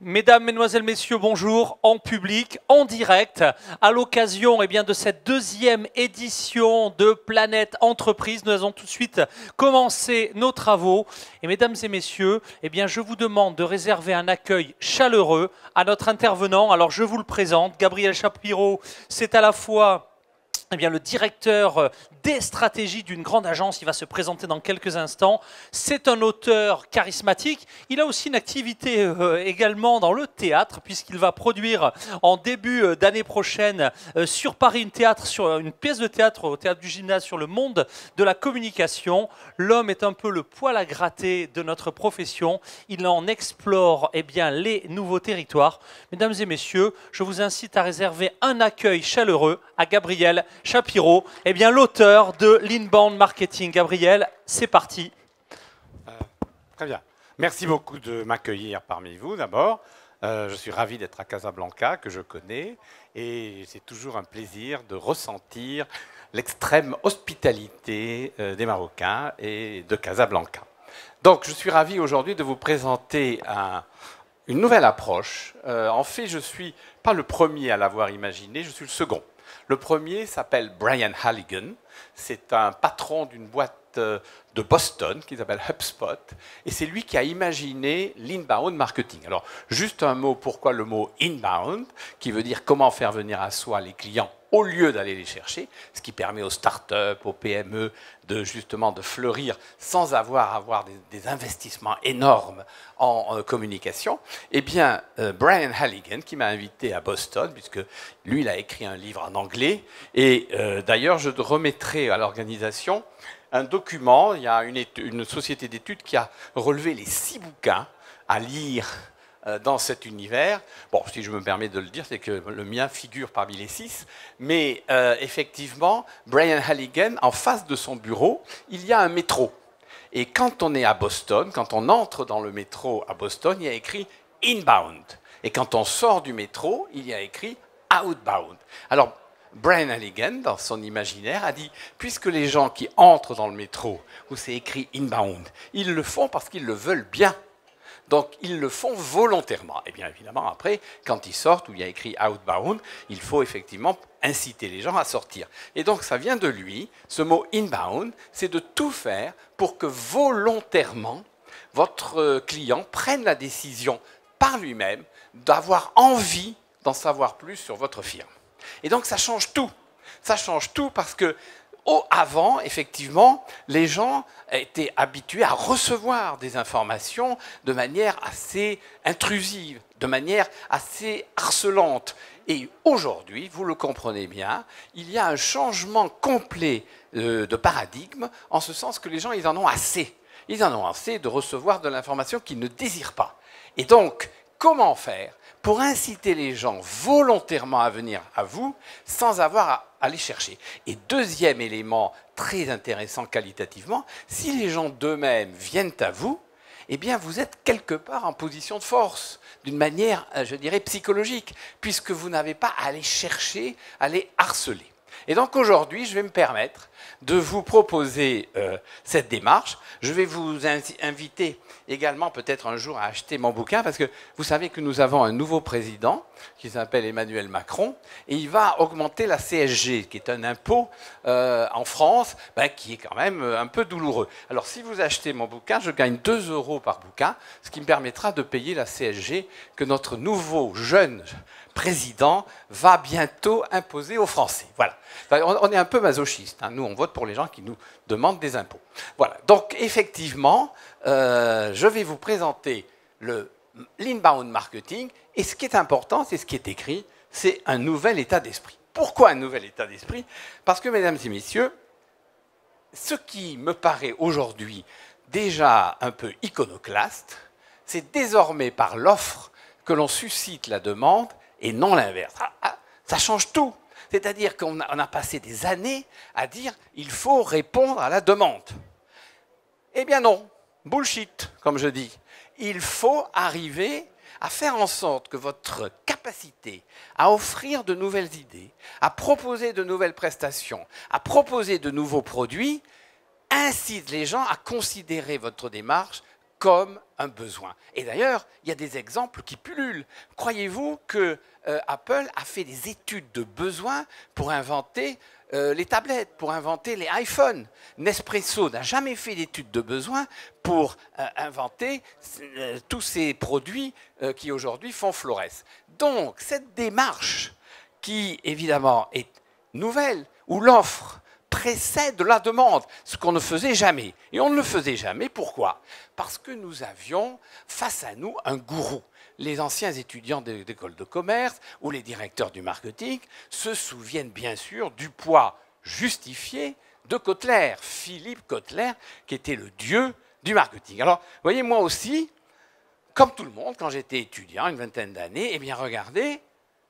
Mesdames, Mesdemoiselles, Messieurs, bonjour, en public, en direct, à l'occasion de cette deuxième édition de Planète Entreprise. Nous allons tout de suite commencer nos travaux. Et mesdames et messieurs, je vous demande de réserver un accueil chaleureux à notre intervenant. Alors je vous le présente, Gabriel Chapiro, c'est à la fois le directeur des stratégies d'une grande agence. Il va se présenter dans quelques instants. C'est un auteur charismatique. Il a aussi une activité également dans le théâtre, puisqu'il va produire en début d'année prochaine sur Paris une pièce de théâtre au Théâtre du Gymnase sur le monde de la communication. L'homme est un peu le poil à gratter de notre profession. Il en explore les nouveaux territoires. Mesdames et messieurs, je vous incite à réserver un accueil chaleureux à Gabriel Chapiro, l'auteur de l'Inbound Marketing. Gabriel, c'est parti. Très bien. Merci beaucoup de m'accueillir parmi vous d'abord. Je suis ravi d'être à Casablanca, que je connais, et c'est toujours un plaisir de ressentir l'extrême hospitalité des Marocains et de Casablanca. Donc, je suis ravi aujourd'hui de vous présenter une nouvelle approche. En fait, je ne suis pas le premier à l'avoir imaginé, je suis le second. Le premier s'appelle Brian Halligan. C'est un patron d'une boîte de Boston qui s'appelle HubSpot. Et c'est lui qui a imaginé l'inbound marketing. Alors, juste un mot, pourquoi le mot inbound, qui veut dire comment faire venir à soi les clients au lieu d'aller les chercher, ce qui permet aux startups, aux PME de fleurir sans avoir des investissements énormes en communication. Eh bien, Brian Halligan, qui m'a invité à Boston, puisque lui, il a écrit un livre en anglais, et d'ailleurs, je remettrai à l'organisation un document. Il y a une société d'études qui a relevé les 6 bouquins à lire dans cet univers. Bon, si je me permets de le dire, c'est que le mien figure parmi les 6. Mais effectivement, Brian Halligan, en face de son bureau, il y a un métro. Et quand on est à Boston, quand on entre dans le métro à Boston, il y a écrit « inbound ». Et quand on sort du métro, il y a écrit « outbound ». Alors, Brian Halligan, dans son imaginaire, a dit « puisque les gens qui entrent dans le métro, où c'est écrit « inbound », ils le font parce qu'ils le veulent bien. Donc, ils le font volontairement. Et bien évidemment, après, quand ils sortent, où il y a écrit « outbound », il faut effectivement inciter les gens à sortir. Et donc, ça vient de lui. Ce mot « inbound », c'est de tout faire pour que volontairement, votre client prenne la décision par lui-même d'avoir envie d'en savoir plus sur votre firme. Et donc, ça change tout. Ça change tout parce que avant, effectivement, les gens étaient habitués à recevoir des informations de manière assez intrusive, de manière assez harcelante. Et aujourd'hui, vous le comprenez bien, il y a un changement complet de paradigme, en ce sens que les gens, ils en ont assez. Ils en ont assez de recevoir de l'information qu'ils ne désirent pas. Et donc, comment faire pour inciter les gens volontairement à venir à vous sans avoir à les chercher? Et deuxième élément très intéressant qualitativement, si les gens d'eux-mêmes viennent à vous, eh bien vous êtes quelque part en position de force, d'une manière, je dirais, psychologique, puisque vous n'avez pas à les chercher, à les harceler. Et donc aujourd'hui, je vais me permettre de vous proposer cette démarche. Je vais vous inviter également peut-être un jour à acheter mon bouquin, parce que vous savez que nous avons un nouveau président qui s'appelle Emmanuel Macron, et il va augmenter la CSG, qui est un impôt en France, qui est quand même un peu douloureux. Alors si vous achetez mon bouquin, je gagne 2 € par bouquin, ce qui me permettra de payer la CSG que notre nouveau jeune président va bientôt imposer aux Français. Voilà. On est un peu masochiste. Nous, on vote pour les gens qui nous demandent des impôts. Voilà. Donc, effectivement, je vais vous présenter l'inbound marketing. Et ce qui est important, c'est ce qui est écrit, c'est un nouvel état d'esprit. Pourquoi un nouvel état d'esprit? Parce que, mesdames et messieurs, ce qui me paraît aujourd'hui déjà un peu iconoclaste, c'est désormais par l'offre que l'on suscite la demande et non l'inverse. Ça change tout. C'est-à-dire qu'on a passé des années à dire « il faut répondre à la demande ». Eh bien non, bullshit, comme je dis. Il faut arriver à faire en sorte que votre capacité à offrir de nouvelles idées, à proposer de nouvelles prestations, à proposer de nouveaux produits, incite les gens à considérer votre démarche comme un besoin. Et d'ailleurs, il y a des exemples qui pullulent. Croyez-vous que Apple a fait des études de besoin pour inventer les tablettes, pour inventer les iPhones? Nespresso n'a jamais fait d'études de besoin pour inventer tous ces produits qui aujourd'hui font florès. Donc, cette démarche qui, évidemment, est nouvelle, où l'offre précède la demande, ce qu'on ne faisait jamais. Et on ne le faisait jamais, pourquoi? Parce que nous avions face à nous un gourou. Les anciens étudiants d'école de commerce ou les directeurs du marketing se souviennent bien sûr du poids justifié de Kotler, Philippe Kotler, qui était le dieu du marketing. Alors, vous voyez, moi aussi, comme tout le monde, quand j'étais étudiant, une vingtaine d'années, eh bien, regardez,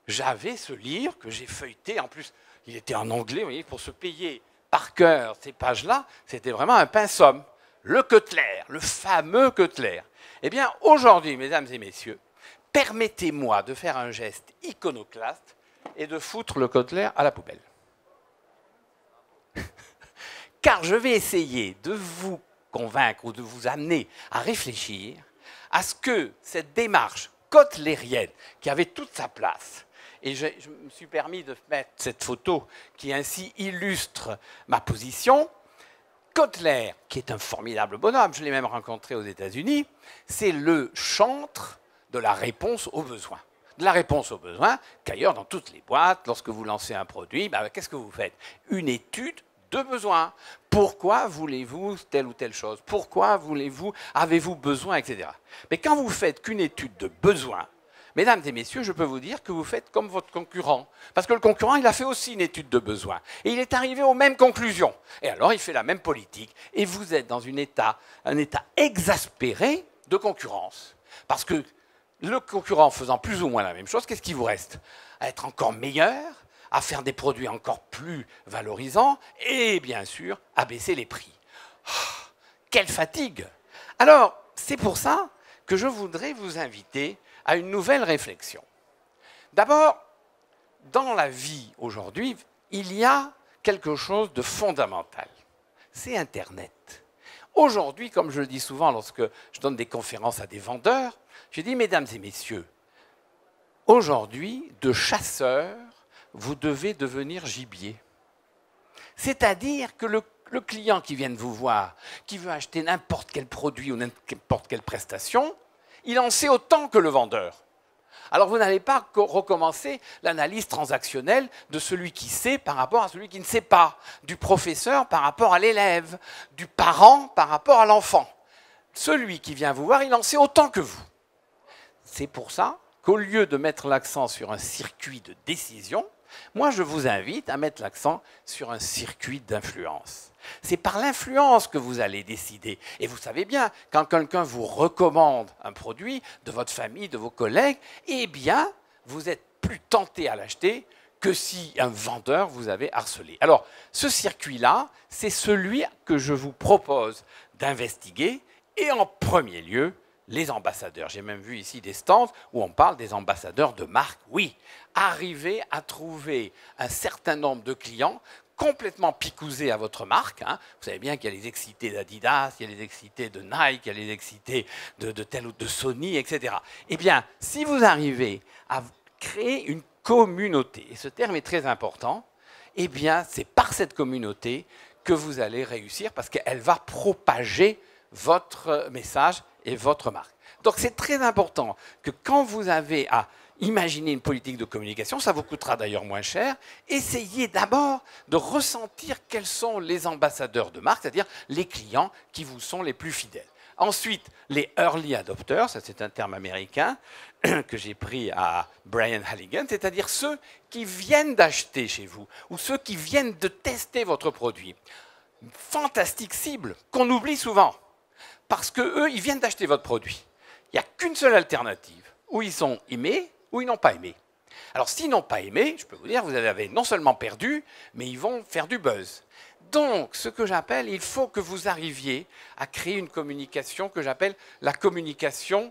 j'avais ce livre que j'ai feuilleté. En plus, il était en anglais, vous voyez, pour se payer par cœur ces pages-là, c'était vraiment un pinceau. Le Kotler, le fameux Kotler. Eh bien, aujourd'hui, mesdames et messieurs, permettez-moi de faire un geste iconoclaste et de foutre le Kotler à la poubelle. Car je vais essayer de vous convaincre ou de vous amener à réfléchir à ce que cette démarche kotlérienne, qui avait toute sa place, et je me suis permis de mettre cette photo qui ainsi illustre ma position. Kotler, qui est un formidable bonhomme, je l'ai même rencontré aux États-Unis, c'est le chantre de la réponse aux besoins. De la réponse aux besoins, qu'ailleurs dans toutes les boîtes, lorsque vous lancez un produit, ben, qu'est-ce que vous faites? Une étude de besoin. Pourquoi voulez-vous telle ou telle chose? Pourquoi voulez-vous, avez-vous besoin, etc. Mais quand vous faites qu'une étude de besoin, mesdames et messieurs, je peux vous dire que vous faites comme votre concurrent. Parce que le concurrent, il a fait aussi une étude de besoin. Et il est arrivé aux mêmes conclusions. Et alors, il fait la même politique. Et vous êtes dans un état exaspéré de concurrence. Parce que le concurrent faisant plus ou moins la même chose, qu'est-ce qui vous reste? À être encore meilleur, à faire des produits encore plus valorisants et, bien sûr, à baisser les prix. Oh, quelle fatigue! Alors, c'est pour ça que je voudrais vous inviter à une nouvelle réflexion. D'abord, dans la vie aujourd'hui, il y a quelque chose de fondamental. C'est Internet. Aujourd'hui, comme je le dis souvent lorsque je donne des conférences à des vendeurs, je dis, mesdames et messieurs, aujourd'hui, de chasseur, vous devez devenir gibier. C'est-à-dire que le client qui vient de vous voir, qui veut acheter n'importe quel produit ou n'importe quelle prestation, il en sait autant que le vendeur. Alors vous n'allez pas recommencer l'analyse transactionnelle de celui qui sait par rapport à celui qui ne sait pas, du professeur par rapport à l'élève, du parent par rapport à l'enfant. Celui qui vient vous voir, il en sait autant que vous. C'est pour ça qu'au lieu de mettre l'accent sur un circuit de décision, moi je vous invite à mettre l'accent sur un circuit d'influence. C'est par l'influence que vous allez décider. Et vous savez bien, quand quelqu'un vous recommande un produit de votre famille, de vos collègues, eh bien, vous êtes plus tenté à l'acheter que si un vendeur vous avait harcelé. Alors, ce circuit-là, c'est celui que je vous propose d'investiguer, et en premier lieu, les ambassadeurs. J'ai même vu ici des stands où on parle des ambassadeurs de marque. Oui, arriver à trouver un certain nombre de clients complètement picousés à votre marque. Hein. Vous savez bien qu'il y a les excités d'Adidas, il y a les excités de Nike, il y a les excités de tel ou de Sony, etc. Eh bien, si vous arrivez à créer une communauté, et ce terme est très important, eh bien, c'est par cette communauté que vous allez réussir parce qu'elle va propager votre message et votre marque. Donc, c'est très important que quand vous avez à imaginer une politique de communication, ça vous coûtera d'ailleurs moins cher, essayez d'abord de ressentir quels sont les ambassadeurs de marque, c'est-à-dire les clients qui vous sont les plus fidèles. Ensuite, les early adopters, ça c'est un terme américain que j'ai pris à Brian Halligan, c'est-à-dire ceux qui viennent d'acheter chez vous ou ceux qui viennent de tester votre produit. Fantastique cible qu'on oublie souvent parce qu'eux, ils viennent d'acheter votre produit. Il n'y a qu'une seule alternative, où ils sont aimés ou ils n'ont pas aimé. Alors s'ils n'ont pas aimé, je peux vous dire, vous avez non seulement perdu, mais ils vont faire du buzz. Donc, ce que j'appelle, il faut que vous arriviez à créer une communication que j'appelle la communication,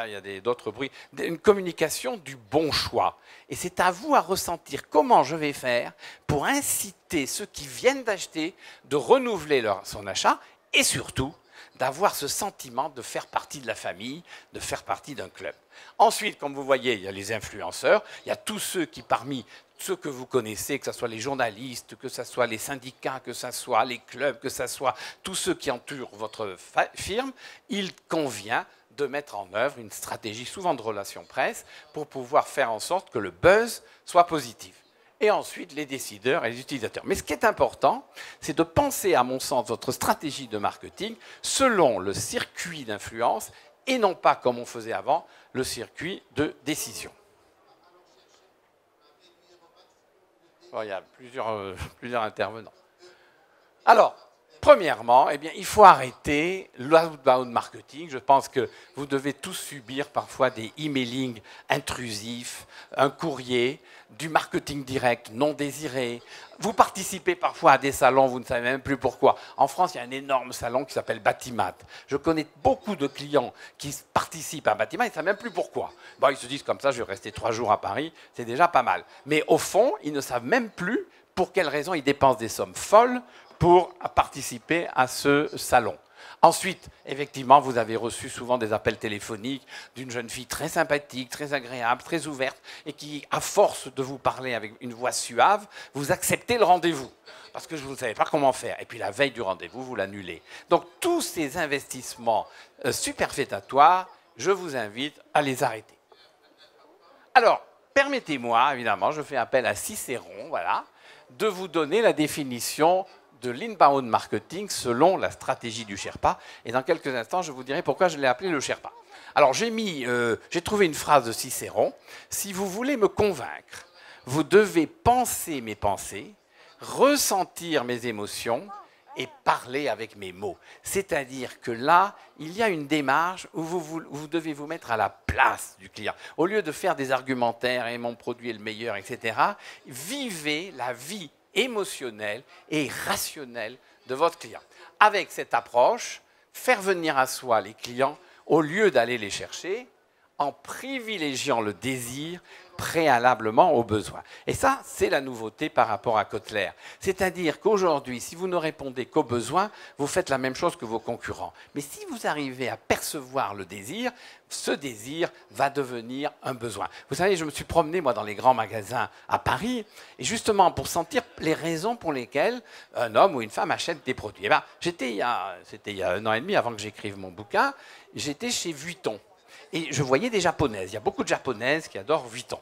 il y a d'autres bruits, une communication du bon choix. Et c'est à vous à ressentir comment je vais faire pour inciter ceux qui viennent d'acheter de renouveler son achat et surtout d'avoir ce sentiment de faire partie de la famille, de faire partie d'un club. Ensuite, comme vous voyez, il y a les influenceurs, il y a tous ceux qui, parmi ceux que vous connaissez, que ce soit les journalistes, que ce soit les syndicats, que ce soit les clubs, que ce soit tous ceux qui entourent votre firme, il convient de mettre en œuvre une stratégie, souvent de relations presse, pour pouvoir faire en sorte que le buzz soit positif. Et ensuite, les décideurs et les utilisateurs. Mais ce qui est important, c'est de penser, à mon sens, votre stratégie de marketing selon le circuit d'influence et non pas, comme on faisait avant, le circuit de décision. Bon, il y a plusieurs intervenants. Alors, premièrement, eh bien, il faut arrêter l'outbound marketing. Je pense que vous devez tous subir parfois des emailing intrusifs, un courrier, du marketing direct non désiré. Vous participez parfois à des salons, vous ne savez même plus pourquoi. En France, il y a un énorme salon qui s'appelle Batimat. Je connais beaucoup de clients qui participent à Batimat, ils ne savent même plus pourquoi. Bon, ils se disent comme ça, je vais rester 3 jours à Paris, c'est déjà pas mal. Mais au fond, ils ne savent même plus pour quelles raisons ils dépensent des sommes folles pour participer à ce salon. Ensuite, effectivement, vous avez reçu souvent des appels téléphoniques d'une jeune fille très sympathique, très agréable, très ouverte, et qui, à force de vous parler avec une voix suave, vous acceptez le rendez-vous, parce que vous ne savez pas comment faire. Et puis la veille du rendez-vous, vous l'annulez. Donc tous ces investissements superfétatoires, je vous invite à les arrêter. Alors, permettez-moi, évidemment, je fais appel à Cicéron, voilà, de vous donner la définition de l'inbound marketing selon la stratégie du Sherpa. Et dans quelques instants, je vous dirai pourquoi je l'ai appelé le Sherpa. Alors, j'ai trouvé une phrase de Cicéron. Si vous voulez me convaincre, vous devez penser mes pensées, ressentir mes émotions et parler avec mes mots. C'est-à-dire que là, il y a une démarche où vous devez vous mettre à la place du client. Au lieu de faire des argumentaires et mon produit est le meilleur, etc., vivez la vie émotionnelle et rationnelle de votre client. Avec cette approche, faire venir à soi les clients au lieu d'aller les chercher en privilégiant le désir préalablement aux besoins. Et ça, c'est la nouveauté par rapport à Kotler. C'est-à-dire qu'aujourd'hui, si vous ne répondez qu'aux besoins, vous faites la même chose que vos concurrents. Mais si vous arrivez à percevoir le désir, ce désir va devenir un besoin. Vous savez, je me suis promené, moi, dans les grands magasins à Paris, et justement pour sentir les raisons pour lesquelles un homme ou une femme achète des produits. Eh bien, c'était il y a 1 an et demi, avant que j'écrive mon bouquin, j'étais chez Vuitton. Et je voyais des japonaises. Il y a beaucoup de japonaises qui adorent Vuitton.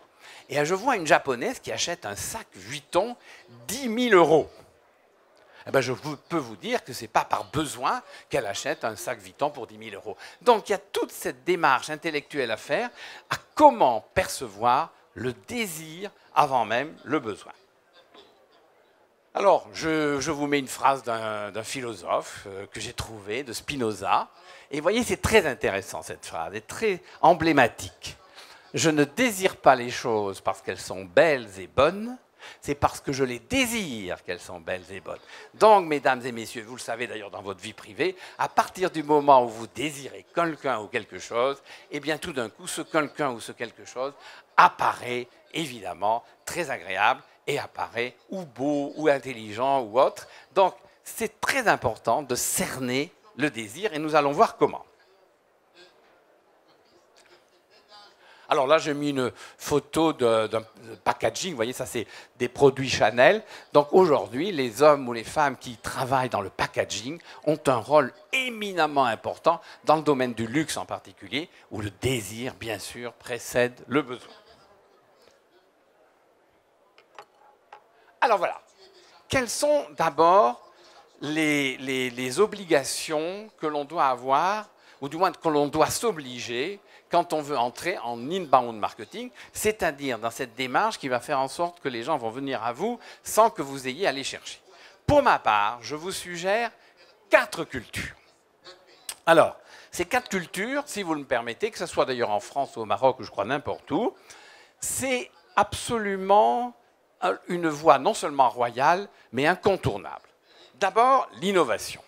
Et je vois une japonaise qui achète un sac Vuitton 10 000 €. Eh bien, je peux vous dire que ce n'est pas par besoin qu'elle achète un sac Vuitton pour 10 000 €. Donc, il y a toute cette démarche intellectuelle à faire à comment percevoir le désir avant même le besoin. Alors, je vous mets une phrase d'un philosophe que j'ai trouvé, de Spinoza. Et vous voyez, c'est très intéressant cette phrase, elle est très emblématique. Je ne désire pas les choses parce qu'elles sont belles et bonnes, c'est parce que je les désire qu'elles sont belles et bonnes. Donc, mesdames et messieurs, vous le savez d'ailleurs dans votre vie privée, à partir du moment où vous désirez quelqu'un ou quelque chose, eh bien tout d'un coup, ce quelqu'un ou ce quelque chose apparaît évidemment très agréable et apparaît ou beau, ou intelligent, ou autre. Donc, c'est très important de cerner le désir, et nous allons voir comment. Alors là, j'ai mis une photo d'un packaging. Vous voyez, ça, c'est des produits Chanel. Donc aujourd'hui, les hommes ou les femmes qui travaillent dans le packaging ont un rôle éminemment important dans le domaine du luxe en particulier, où le désir, bien sûr, précède le besoin. Alors voilà, quelles sont d'abord les obligations que l'on doit avoir, ou du moins que l'on doit s'obliger quand on veut entrer en inbound marketing, c'est-à-dire dans cette démarche qui va faire en sorte que les gens vont venir à vous sans que vous ayez à les chercher. Pour ma part, je vous suggère 4 cultures. Alors, ces 4 cultures, si vous me permettez, que ce soit d'ailleurs en France ou au Maroc, ou je crois n'importe où, c'est absolument une voie non seulement royale, mais incontournable. D'abord, l'innovation.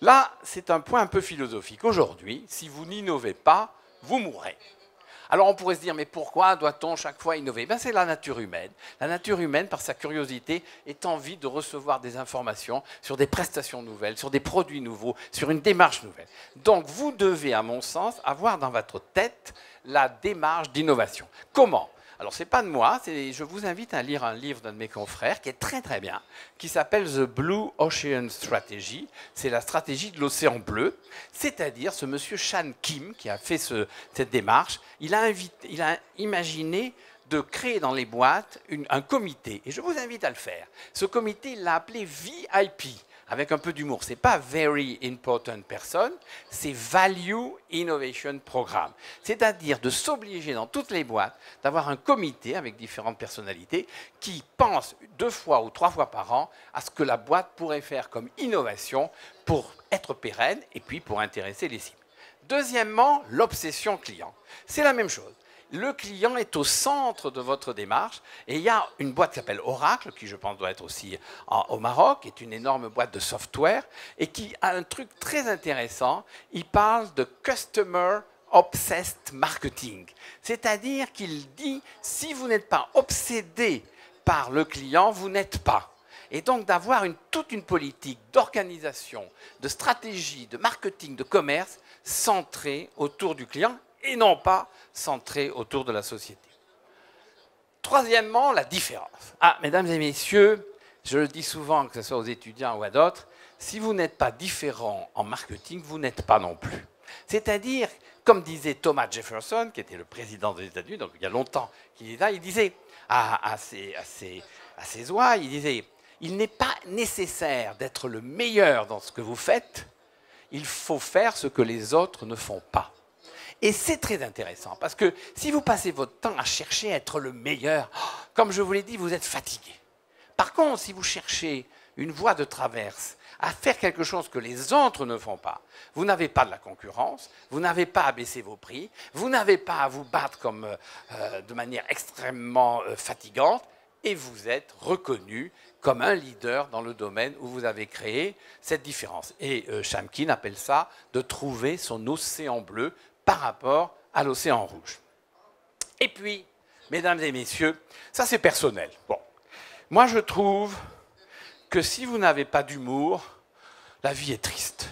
Là, c'est un point un peu philosophique. Aujourd'hui, si vous n'innovez pas, vous mourrez. Alors on pourrait se dire, mais pourquoi doit-on chaque fois innover? Ben, c'est la nature humaine. La nature humaine, par sa curiosité, est envie de recevoir des informations sur des prestations nouvelles, sur des produits nouveaux, sur une démarche nouvelle. Donc vous devez, à mon sens, avoir dans votre tête la démarche d'innovation. Comment? Alors, ce n'est pas de moi, je vous invite à lire un livre d'un de mes confrères qui est très très bien, qui s'appelle The Blue Ocean Strategy. C'est la stratégie de l'océan bleu, c'est-à-dire ce monsieur Shan Kim qui a fait cette démarche. Il a imaginé de créer dans les boîtes un comité, et je vous invite à le faire. Ce comité, il l'a appelé VIP, avec un peu d'humour. Ce n'est pas Very Important Person, c'est Value Innovation Program. C'est-à-dire de s'obliger dans toutes les boîtes d'avoir un comité avec différentes personnalités qui pensent 2 fois ou 3 fois par an à ce que la boîte pourrait faire comme innovation pour être pérenne et puis pour intéresser les cibles. Deuxièmement, l'obsession client. C'est la même chose. Le client est au centre de votre démarche et il y a une boîte qui s'appelle Oracle, qui je pense doit être aussi au Maroc, qui est une énorme boîte de software et qui a un truc très intéressant. Il parle de Customer Obsessed Marketing, c'est-à-dire qu'il dit si vous n'êtes pas obsédé par le client, vous n'êtes pas. Et donc d'avoir toute une politique d'organisation, de stratégie, de marketing, de commerce centrée autour du client et non pas centré autour de la société. Troisièmement, la différence. Ah, mesdames et messieurs, je le dis souvent, que ce soit aux étudiants ou à d'autres, si vous n'êtes pas différent en marketing, vous n'êtes pas non plus. C'est-à-dire, comme disait Thomas Jefferson, qui était le président des États-Unis, donc il y a longtemps qu'il est là, il disait à ses oies, il disait, il n'est pas nécessaire d'être le meilleur dans ce que vous faites, il faut faire ce que les autres ne font pas. Et c'est très intéressant, parce que si vous passez votre temps à chercher à être le meilleur, comme je vous l'ai dit, vous êtes fatigué. Par contre, si vous cherchez une voie de traverse à faire quelque chose que les autres ne font pas, vous n'avez pas de la concurrence, vous n'avez pas à baisser vos prix, vous n'avez pas à vous battre de manière extrêmement fatigante, et vous êtes reconnu comme un leader dans le domaine où vous avez créé cette différence. Et Shamkin appelle ça de trouver son océan bleu par rapport à l'océan rouge. Et puis, mesdames et messieurs, ça c'est personnel. Bon, moi je trouve que si vous n'avez pas d'humour, la vie est triste.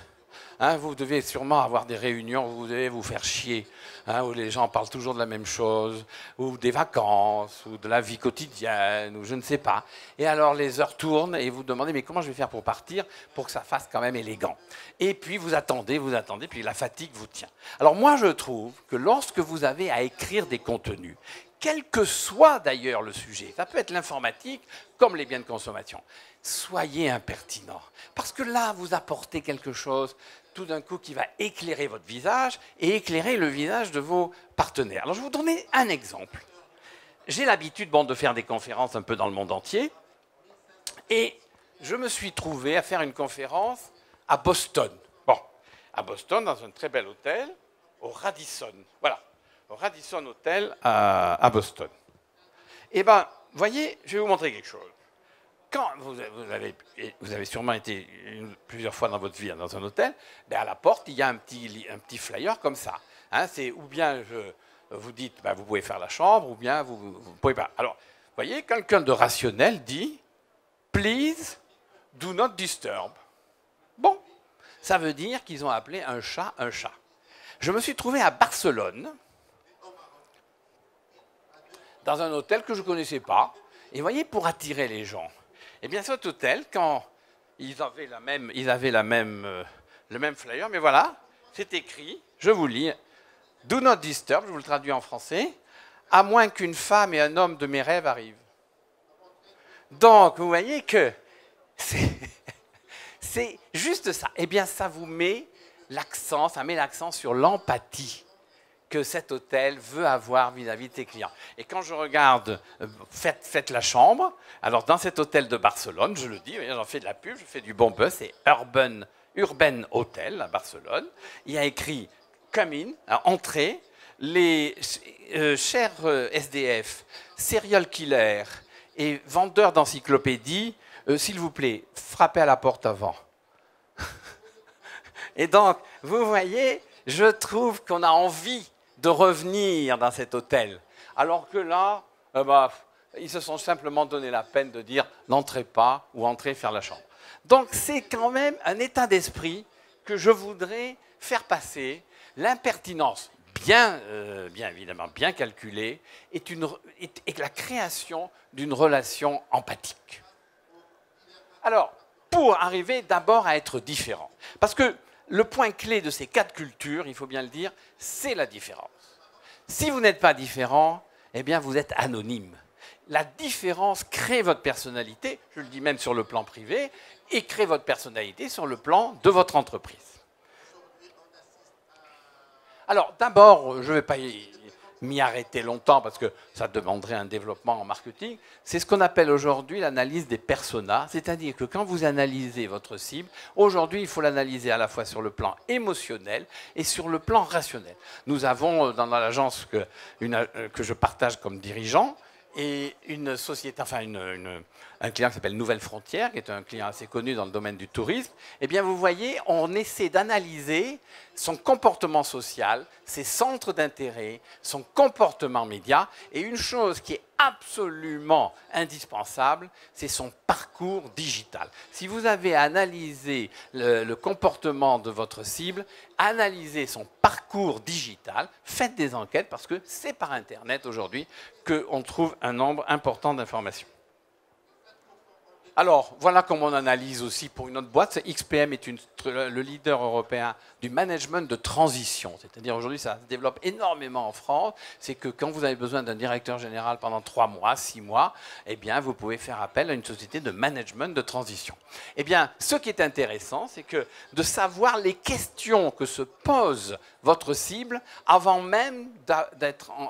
Hein, vous devez sûrement avoir des réunions où vous devez vous faire chier, hein, où les gens parlent toujours de la même chose, ou des vacances, ou de la vie quotidienne, ou je ne sais pas. Et alors les heures tournent et vous demandez mais comment je vais faire pour partir pour que ça fasse quand même élégant. Et puis vous attendez, puis la fatigue vous tient. Alors moi je trouve que lorsque vous avez à écrire des contenus, quel que soit d'ailleurs le sujet, ça peut être l'informatique comme les biens de consommation, soyez impertinent. Parce que là, vous apportez quelque chose tout d'un coup qui va éclairer votre visage et éclairer le visage de vos partenaires. Alors je vais vous donner un exemple. J'ai l'habitude de faire des conférences un peu dans le monde entier et je me suis trouvé à faire une conférence à Boston. Bon, à Boston, dans un très bel hôtel, au Radisson. Voilà, au Radisson Hotel à Boston. Eh bien, voyez, je vais vous montrer quelque chose. Quand vous avez sûrement été plusieurs fois dans votre vie dans un hôtel, ben à la porte, il y a un petit flyer comme ça. Hein, c'est ou bien vous dites, ben vous pouvez faire la chambre, ou bien vous ne pouvez pas. Alors, vous voyez, quelqu'un de rationnel dit, please do not disturb. Bon, ça veut dire qu'ils ont appelé un chat un chat. Je me suis trouvé à Barcelone, dans un hôtel que je ne connaissais pas, et vous voyez, pour attirer les gens, eh bien, cet hôtel, quand ils avaient le même flyer, mais voilà, c'est écrit, je vous lis, « Do not disturb », je vous le traduis en français, « à moins qu'une femme et un homme de mes rêves arrivent ». Donc, vous voyez que c'est juste ça. Eh bien, ça vous met l'accent, ça met l'accent sur l'empathie que cet hôtel veut avoir vis-à-vis de ses clients. Et quand je regarde, faites la chambre, alors dans cet hôtel de Barcelone, je le dis, j'en fais de la pub, je fais du bon buzz, c'est Urban Hotel à Barcelone. Il y a écrit « Come in », entrez, les chers SDF, serial killers et vendeurs d'encyclopédies, s'il vous plaît, frappez à la porte avant. Et donc, vous voyez, je trouve qu'on a envie de revenir dans cet hôtel. Alors que là, bah, ils se sont simplement donné la peine de dire n'entrez pas ou entrez faire la chambre. Donc c'est quand même un état d'esprit que je voudrais faire passer. L'impertinence, bien évidemment, bien calculée, est la création d'une relation empathique. Alors, pour arriver d'abord à être différent, parce que le point clé de ces 4 cultures, il faut bien le dire, c'est la différence. Si vous n'êtes pas différent, eh bien vous êtes anonyme. La différence crée votre personnalité, je le dis même sur le plan privé, et crée votre personnalité sur le plan de votre entreprise. Alors d'abord, je ne vais pas m'y arrêter longtemps parce que ça demanderait un développement en marketing. C'est ce qu'on appelle aujourd'hui l'analyse des personas, c'est-à-dire que quand vous analysez votre cible, aujourd'hui il faut l'analyser à la fois sur le plan émotionnel et sur le plan rationnel. Nous avons dans l'agence que je partage comme dirigeant, et une société, enfin un client qui s'appelle Nouvelle Frontière, qui est un client assez connu dans le domaine du tourisme, eh bien vous voyez, on essaie d'analyser son comportement social, ses centres d'intérêt, son comportement média, et une chose qui est absolument indispensable, c'est son parcours digital. Si vous avez analysé le comportement de votre cible, analysez son parcours digital, faites des enquêtes, parce que c'est par Internet aujourd'hui qu'on trouve un nombre important d'informations. Alors, voilà comment on analyse aussi pour une autre boîte. XPM est le leader européen du management de transition. C'est-à-dire aujourd'hui, ça se développe énormément en France. C'est que quand vous avez besoin d'un directeur général pendant 3 mois, 6 mois, eh bien, vous pouvez faire appel à une société de management de transition. Eh bien, ce qui est intéressant, c'est que de savoir les questions que se pose votre cible avant même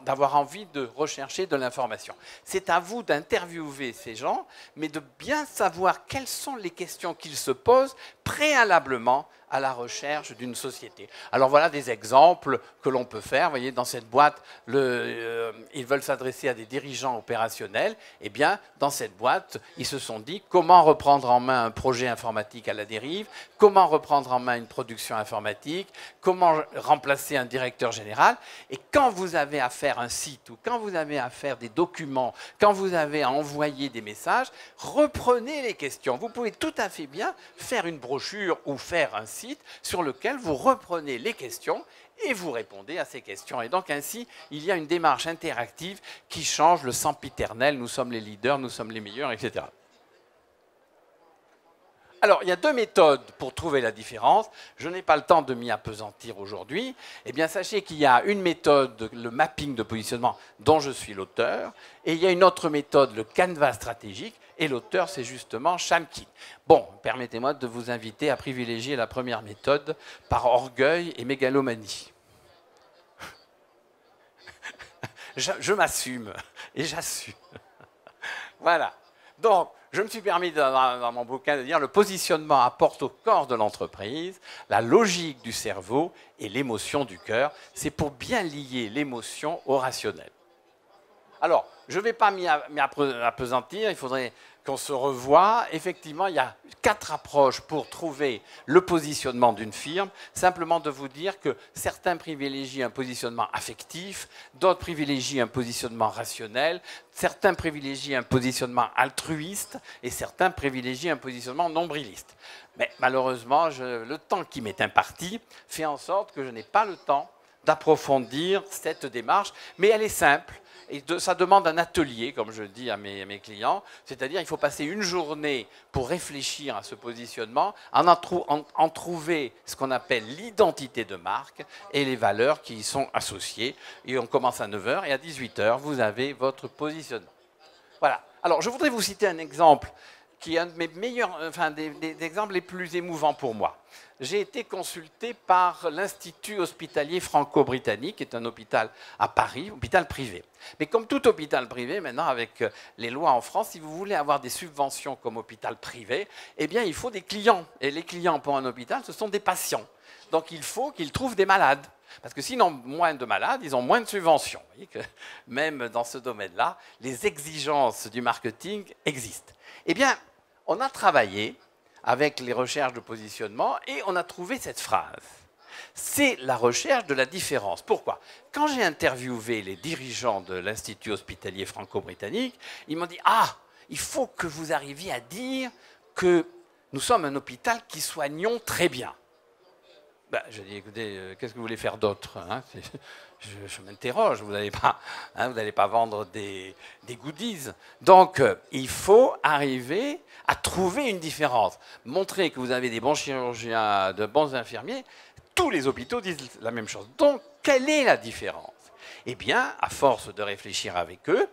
d'avoir envie de rechercher de l'information. C'est à vous d'interviewer ces gens, mais de bien savoir quelles sont les questions qu'ils se posent préalablement à la recherche d'une société. Alors voilà des exemples que l'on peut faire. Vous voyez, dans cette boîte, ils veulent s'adresser à des dirigeants opérationnels. Eh bien, dans cette boîte, ils se sont dit comment reprendre en main un projet informatique à la dérive, comment reprendre en main une production informatique, comment remplacer un directeur général. Et quand vous avez à faire un site ou quand vous avez à faire des documents, quand vous avez à envoyer des messages, reprenez les questions. Vous pouvez tout à fait bien faire une brochure ou faire un site sur lequel vous reprenez les questions et vous répondez à ces questions. Et donc ainsi, il y a une démarche interactive qui change le sempiternel, nous sommes les leaders, nous sommes les meilleurs, etc. Alors, il y a 2 méthodes pour trouver la différence. Je n'ai pas le temps de m'y appesantir aujourd'hui. Eh bien, sachez qu'il y a une méthode, le mapping de positionnement, dont je suis l'auteur, et il y a une autre méthode, le canevas stratégique, et l'auteur, c'est justement Shamkin. Bon, permettez-moi de vous inviter à privilégier la première méthode par orgueil et mégalomanie. Je m'assume, et j'assume. Voilà. Donc, je me suis permis dans mon bouquin de dire le positionnement apporte au corps de l'entreprise la logique du cerveau et l'émotion du cœur. C'est pour bien lier l'émotion au rationnel. Alors, je ne vais pas m'y appesantir, il faudrait qu'on se revoie. Effectivement, il y a 4 approches pour trouver le positionnement d'une firme. Simplement de vous dire que certains privilégient un positionnement affectif, d'autres privilégient un positionnement rationnel, certains privilégient un positionnement altruiste et certains privilégient un positionnement nombriliste. Mais malheureusement, le temps qui m'est imparti fait en sorte que je n'ai pas le temps d'approfondir cette démarche, mais elle est simple. Et ça demande un atelier, comme je dis à mes clients, c'est-à-dire il faut passer une journée pour réfléchir à ce positionnement, en trouver ce qu'on appelle l'identité de marque et les valeurs qui y sont associées. Et on commence à 9 h et à 18 h, vous avez votre positionnement. Voilà. Alors, je voudrais vous citer un exemple qui est un de mes meilleurs, enfin des exemples les plus émouvants pour moi. J'ai été consulté par l'Institut hospitalier franco-britannique, qui est un hôpital à Paris, hôpital privé. Mais comme tout hôpital privé, maintenant, avec les lois en France, si vous voulez avoir des subventions comme hôpital privé, eh bien, il faut des clients. Et les clients pour un hôpital, ce sont des patients. Donc, il faut qu'ils trouvent des malades. Parce que sinon, moins de malades, ils ont moins de subventions. Vous voyez que même dans ce domaine-là, les exigences du marketing existent. Eh bien, on a travaillé avec les recherches de positionnement et on a trouvé cette phrase. c'est la recherche de la différence. Pourquoi? Quand j'ai interviewé les dirigeants de l'Institut hospitalier franco-britannique, ils m'ont dit « Ah, il faut que vous arriviez à dire que nous sommes un hôpital qui soignons très bien. » Ben, je dis, écoutez, qu'est-ce que vous voulez faire d'autre, hein? Je m'interroge, vous n'allez pas vendre des goodies. Donc, il faut arriver à trouver une différence. Montrer que vous avez des bons chirurgiens, de bons infirmiers, tous les hôpitaux disent la même chose. Donc, quelle est la différence? Eh bien, à force de réfléchir avec eux,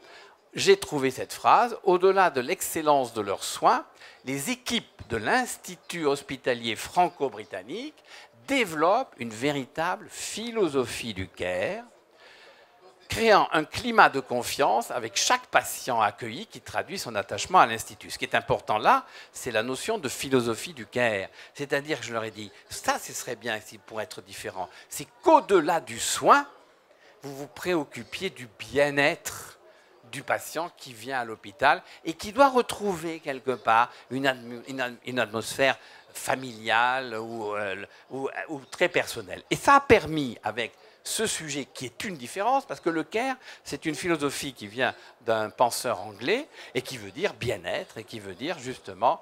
j'ai trouvé cette phrase, au-delà de l'excellence de leurs soins, les équipes de l'Institut hospitalier franco-britannique développe une véritable philosophie du care, créant un climat de confiance avec chaque patient accueilli qui traduit son attachement à l'Institut. Ce qui est important là, c'est la notion de philosophie du care. C'est-à-dire que je leur ai dit, ça, ce serait bien pour être différent. C'est qu'au-delà du soin, vous vous préoccupiez du bien-être du patient qui vient à l'hôpital et qui doit retrouver quelque part une atmosphère familiale ou très personnelle. Et ça a permis, avec ce sujet qui est une différence, parce que le care, c'est une philosophie qui vient d'un penseur anglais et qui veut dire bien-être et qui veut dire justement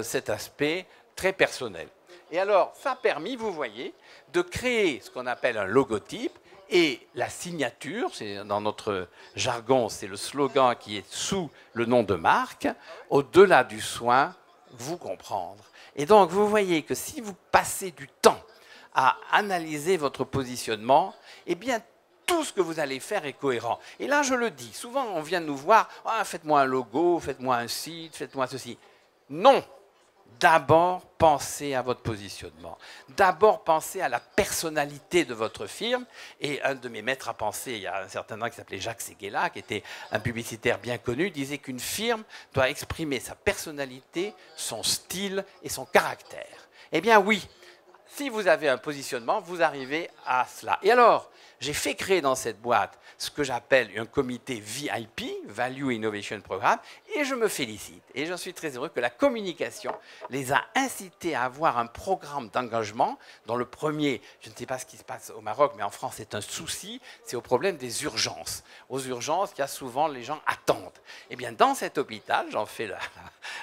cet aspect très personnel. Et alors, ça a permis, vous voyez, de créer ce qu'on appelle un logotype. Et la signature, dans notre jargon, c'est le slogan qui est sous le nom de marque, au-delà du soin, vous comprendre. Et donc, vous voyez que si vous passez du temps à analyser votre positionnement, eh bien, tout ce que vous allez faire est cohérent. Et là, je le dis, souvent, on vient nous voir, ah, faites-moi un logo, faites-moi un site, faites-moi ceci. Non! D'abord, pensez à votre positionnement. D'abord, pensez à la personnalité de votre firme. Et un de mes maîtres à penser, il y a un certain temps qui s'appelait Jacques Séguéla, qui était un publicitaire bien connu, disait qu'une firme doit exprimer sa personnalité, son style et son caractère. Eh bien oui, si vous avez un positionnement, vous arrivez à cela. Et alors, j'ai fait créer dans cette boîte ce que j'appelle un comité VIP, Value Innovation Programme, et je me félicite. Et je suis très heureux que la communication les a incités à avoir un programme d'engagement dont le premier, je ne sais pas ce qui se passe au Maroc, mais en France c'est un souci, c'est au problème des urgences. Aux urgences, il y a souvent les gens attendent. Eh bien, dans cet hôpital, j'en fais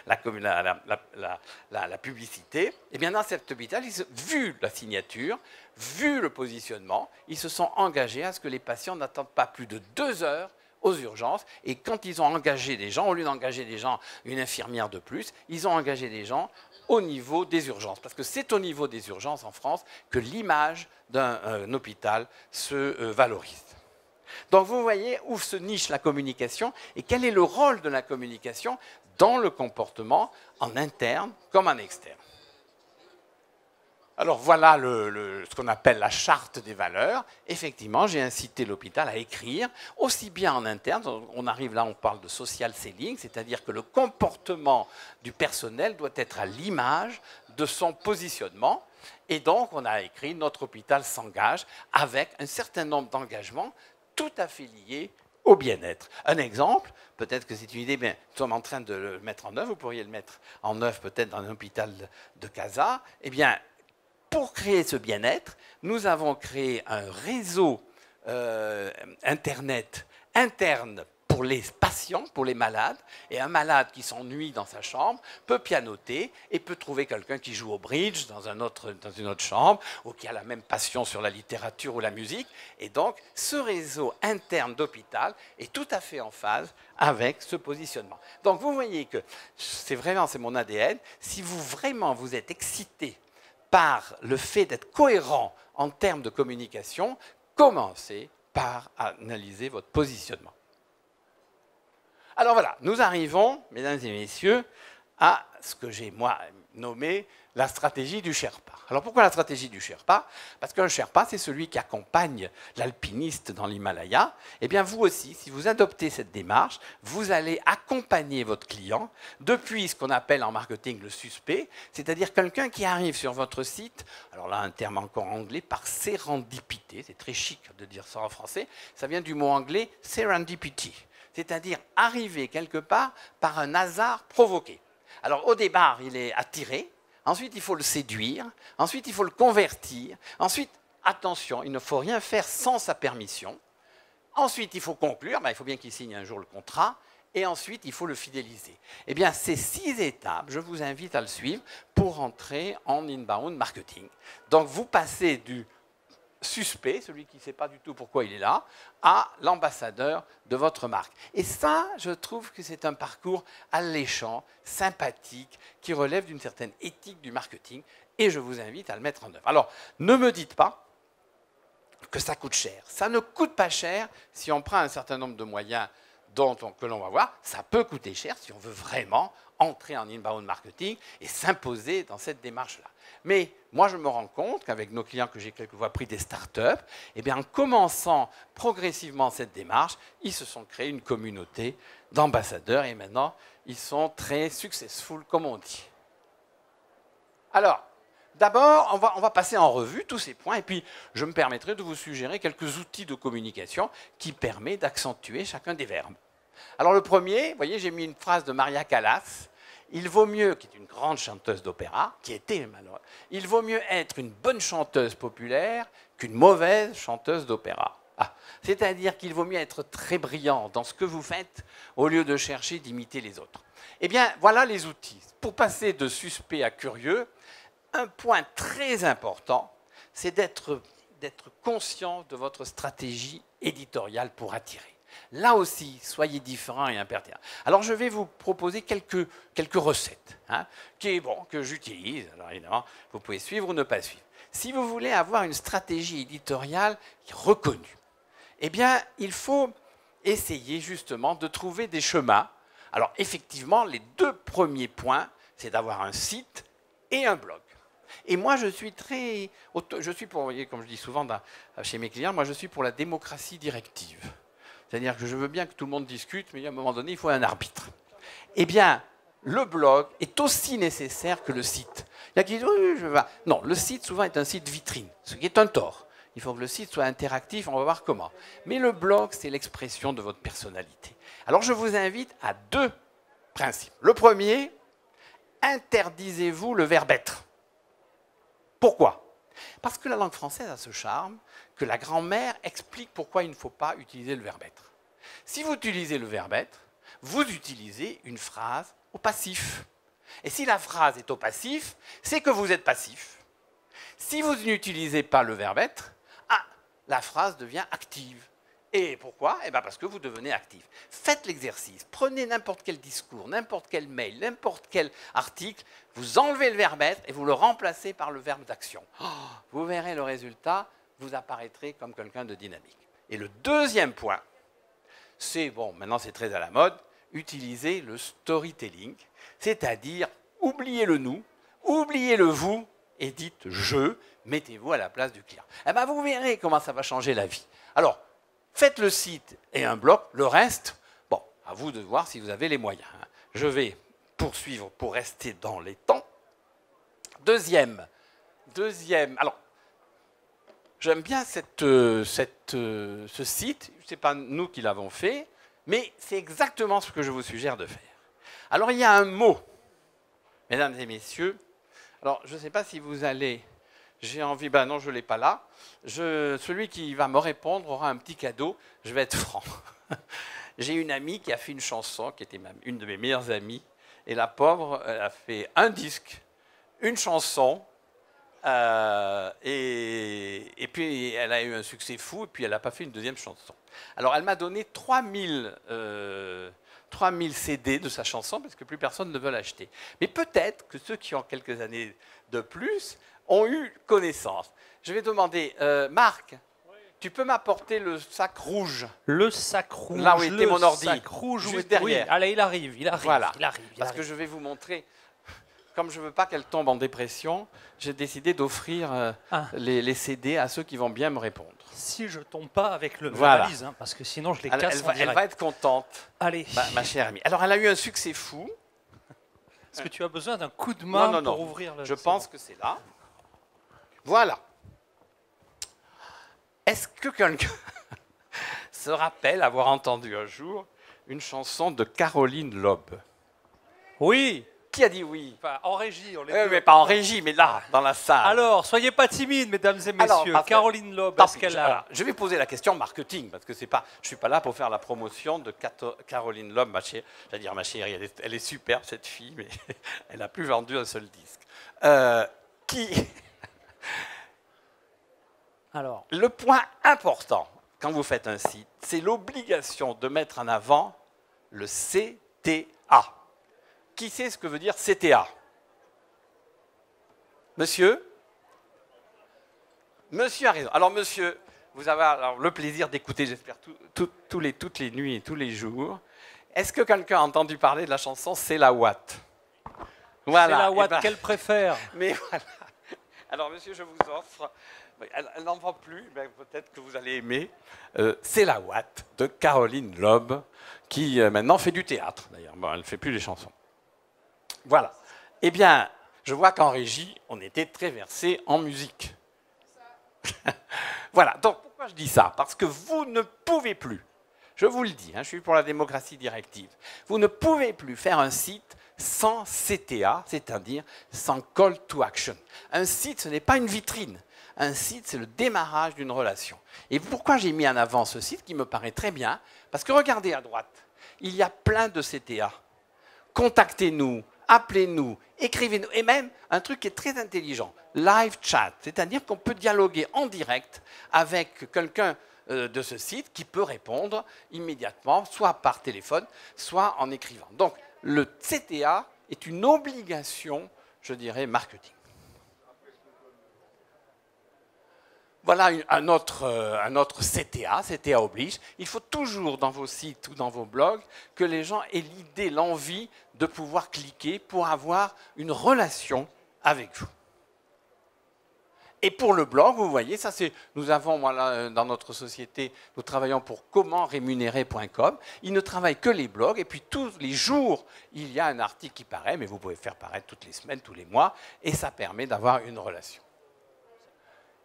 la publicité, eh bien, dans cet hôpital, vu la signature, vu le positionnement, ils se sont engagés à ce que les patients n'attendent pas plus de 2 heures aux urgences. Et quand ils ont engagé des gens, au lieu d'engager des gens, une infirmière de plus, ils ont engagé des gens au niveau des urgences. Parce que c'est au niveau des urgences en France que l'image d'un hôpital se valorise. Donc vous voyez où se niche la communication et quel est le rôle de la communication dans le comportement en interne comme en externe. Alors voilà ce qu'on appelle la charte des valeurs. Effectivement, j'ai incité l'hôpital à écrire, aussi bien en interne, on arrive là, on parle de social selling, c'est-à-dire que le comportement du personnel doit être à l'image de son positionnement. Et donc, on a écrit « Notre hôpital s'engage » avec un certain nombre d'engagements tout à fait liés au bien-être. Un exemple, peut-être que c'est une idée, mais nous sommes en train de le mettre en œuvre, vous pourriez le mettre en œuvre peut-être dans un hôpital de Casa. Eh bien, pour créer ce bien-être, nous avons créé un réseau Internet interne pour les patients, pour les malades. Et un malade qui s'ennuie dans sa chambre peut pianoter et peut trouver quelqu'un qui joue au bridge dans une autre chambre ou qui a la même passion sur la littérature ou la musique. Et donc, ce réseau interne d'hôpital est tout à fait en phase avec ce positionnement. Donc, vous voyez que c'est mon ADN. Si vous êtes excité par le fait d'être cohérent en termes de communication, commencez par analyser votre positionnement. Alors voilà, nous arrivons, mesdames et messieurs, à ce que j'ai, moi, nommé la stratégie du Sherpa. Alors pourquoi la stratégie du Sherpa? Parce qu'un Sherpa, c'est celui qui accompagne l'alpiniste dans l'Himalaya. Eh bien, vous aussi, si vous adoptez cette démarche, vous allez accompagner votre client depuis ce qu'on appelle en marketing le suspect, c'est-à-dire quelqu'un qui arrive sur votre site, alors là, un terme encore anglais, par sérendipité, c'est très chic de dire ça en français, ça vient du mot anglais serendipity, c'est-à-dire arriver quelque part par un hasard provoqué. Alors au départ, il est attiré Ensuite, il faut le séduire. Ensuite, il faut le convertir. Ensuite, attention, il ne faut rien faire sans sa permission. Ensuite, il faut conclure. Il faut bien qu'il signe un jour le contrat. Et ensuite, il faut le fidéliser. Eh bien, ces 6 étapes, je vous invite à le suivre pour entrer en inbound marketing. Donc, vous passez du suspect, celui qui ne sait pas du tout pourquoi il est là, à l'ambassadeur de votre marque. Et ça, je trouve que c'est un parcours alléchant, sympathique, qui relève d'une certaine éthique du marketing, et je vous invite à le mettre en œuvre. Alors, ne me dites pas que ça coûte cher. Ça ne coûte pas cher si on prend un certain nombre de moyens que l'on va voir. Ça peut coûter cher si on veut vraiment entrer en inbound marketing et s'imposer dans cette démarche-là. Mais moi, je me rends compte qu'avec nos clients que j'ai quelquefois pris des startups, eh bien, en commençant progressivement cette démarche, ils se sont créés une communauté d'ambassadeurs et maintenant, ils sont très successful, comme on dit. Alors, d'abord, on va passer en revue tous ces points et puis je me permettrai de vous suggérer quelques outils de communication qui permettent d'accentuer chacun des verbes. Alors le premier, vous voyez, j'ai mis une phrase de Maria Callas. Il vaut mieux, qui est une grande chanteuse d'opéra, qui était malheureuse, il vaut mieux être une bonne chanteuse populaire qu'une mauvaise chanteuse d'opéra. C'est-à-dire qu'il vaut mieux être très brillant dans ce que vous faites au lieu de chercher d'imiter les autres. Eh bien, voilà les outils. Pour passer de suspect à curieux, un point très important, c'est d'être conscient de votre stratégie éditoriale pour attirer. Là aussi, soyez différents et impertinents. Alors, je vais vous proposer quelques recettes que j'utilise. Alors, évidemment, vous pouvez suivre ou ne pas suivre. Si vous voulez avoir une stratégie éditoriale reconnue, eh bien, il faut essayer justement de trouver des chemins. Alors, effectivement, les 2 premiers points, c'est d'avoir un site et un blog. Et moi, je suis pour, vous voyez, comme je dis souvent chez mes clients, moi, je suis pour la démocratie directive. C'est-à-dire que je veux bien que tout le monde discute, mais à un moment donné, il faut un arbitre. Eh bien, le blog est aussi nécessaire que le site. Il y a qui disent, oui, je vais. Non, le site, souvent, est un site vitrine, ce qui est un tort. Il faut que le site soit interactif, on va voir comment. Mais le blog, c'est l'expression de votre personnalité. Alors, je vous invite à 2 principes. Le premier, interdisez-vous le verbe être. Pourquoi? Parce que la langue française a ce charme que la grand-mère explique pourquoi il ne faut pas utiliser le verbe être. Si vous utilisez le verbe être, vous utilisez une phrase au passif. Et si la phrase est au passif, c'est que vous êtes passif. Si vous n'utilisez pas le verbe être, la phrase devient active. Et pourquoi? Eh bien parce que vous devenez actif. Faites l'exercice. Prenez n'importe quel discours, n'importe quel mail, n'importe quel article, vous enlevez le verbe être et vous le remplacez par le verbe d'action. Vous verrez le résultat, vous apparaîtrez comme quelqu'un de dynamique. Et le deuxième point, c'est, bon, maintenant c'est très à la mode, utiliser le storytelling, c'est-à-dire oubliez le nous, oubliez le vous et dites je, mettez-vous à la place du client. Eh bien vous verrez comment ça va changer la vie. Alors, faites le site et un blog, le reste, bon, à vous de voir si vous avez les moyens. Je vais poursuivre pour rester dans les temps. Deuxième, alors, j'aime bien ce site, ce n'est pas nous qui l'avons fait, mais c'est exactement ce que je vous suggère de faire. Alors, il y a un mot, mesdames et messieurs, alors je ne sais pas si vous allez, j'ai envie, ben non, je ne l'ai pas là, celui qui va me répondre aura un petit cadeau, je vais être franc. J'ai une amie qui a fait une chanson, qui était même une de mes meilleures amies, et la pauvre, elle a fait un disque, une chanson, et puis elle a eu un succès fou, et puis elle n'a pas fait une deuxième chanson. Alors elle m'a donné 3000 CD de sa chanson, parce que plus personne ne veut l'acheter. Mais peut-être que ceux qui ont quelques années de plus ont eu connaissance. Je vais demander, Marc, tu peux m'apporter le sac rouge? Le sac rouge. Là où était mon ordi. Le sac rouge, juste derrière. Oui, allez, il arrive. Voilà. Il arrive. Parce que je vais vous montrer. Comme je ne veux pas qu'elle tombe en dépression, j'ai décidé d'offrir les CD à ceux qui vont bien me répondre. Si je ne tombe pas avec le voilà. valise, parce que sinon je les casse en direct. Elle va être contente. Allez. Ma chère amie. Alors, elle a eu un succès fou. Est-ce que tu as besoin d'un coup de main non, pour ouvrir le... Je pense que c'est là. Voilà. Est-ce que quelqu'un se rappelle avoir entendu un jour une chanson de Caroline Loeb? Oui. Qui a dit oui? Enfin, en régie, on les Mais pas en régie, mais là, dans la salle. Alors, soyez pas timides, mesdames et messieurs. parce que- Caroline Loeb, Tant est-ce pis, qu'elle alors, a... je vais poser la question marketing, parce que je ne suis pas là pour faire la promotion de Caroline Loeb, j'allais dire ma chérie, elle est superbe cette fille, mais elle n'a plus vendu un seul disque. Alors, Le point important, quand vous faites un site, c'est l'obligation de mettre en avant le CTA. Qui sait ce que veut dire CTA? Monsieur? Monsieur a raison. Alors, monsieur, vous avez alors le plaisir d'écouter, j'espère, toutes les nuits et tous les jours. Est-ce que quelqu'un a entendu parler de la chanson C'est la Watt? Voilà. c'est la eh Watt ben, qu'elle préfère. Mais voilà. Alors, monsieur, je vous offre. Elle n'en vend plus, mais peut-être que vous allez aimer. C'est la Watt de Caroline Loeb, qui maintenant fait du théâtre, d'ailleurs. Bon, elle ne fait plus les chansons. Voilà. Eh bien, je vois qu'en régie, on était très versé en musique. Voilà. Donc, pourquoi je dis ça? Parce que vous ne pouvez plus, je vous le dis, je suis pour la démocratie directive, vous ne pouvez plus faire un site sans CTA, c'est-à-dire sans call to action. Un site, ce n'est pas une vitrine. Un site, c'est le démarrage d'une relation. Et pourquoi j'ai mis en avant ce site qui me paraît très bien? Parce que regardez à droite, il y a plein de CTA. Contactez-nous, appelez-nous, écrivez-nous. Et même un truc qui est très intelligent, live chat, c'est-à-dire qu'on peut dialoguer en direct avec quelqu'un de ce site qui peut répondre immédiatement, soit par téléphone, soit en écrivant. Donc, le CTA est une obligation, je dirais, marketing. Voilà un autre CTA, CTA oblige. Il faut toujours dans vos sites ou dans vos blogs que les gens aient l'idée, l'envie de pouvoir cliquer pour avoir une relation avec vous. Et pour le blog, vous voyez, ça c'est, nous avons, voilà, dans notre société, nous travaillons pour commentrémunérer.com. Ils ne travaillent que les blogs, et puis tous les jours, il y a un article qui paraît, mais vous pouvez faire paraître toutes les semaines, tous les mois, et ça permet d'avoir une relation.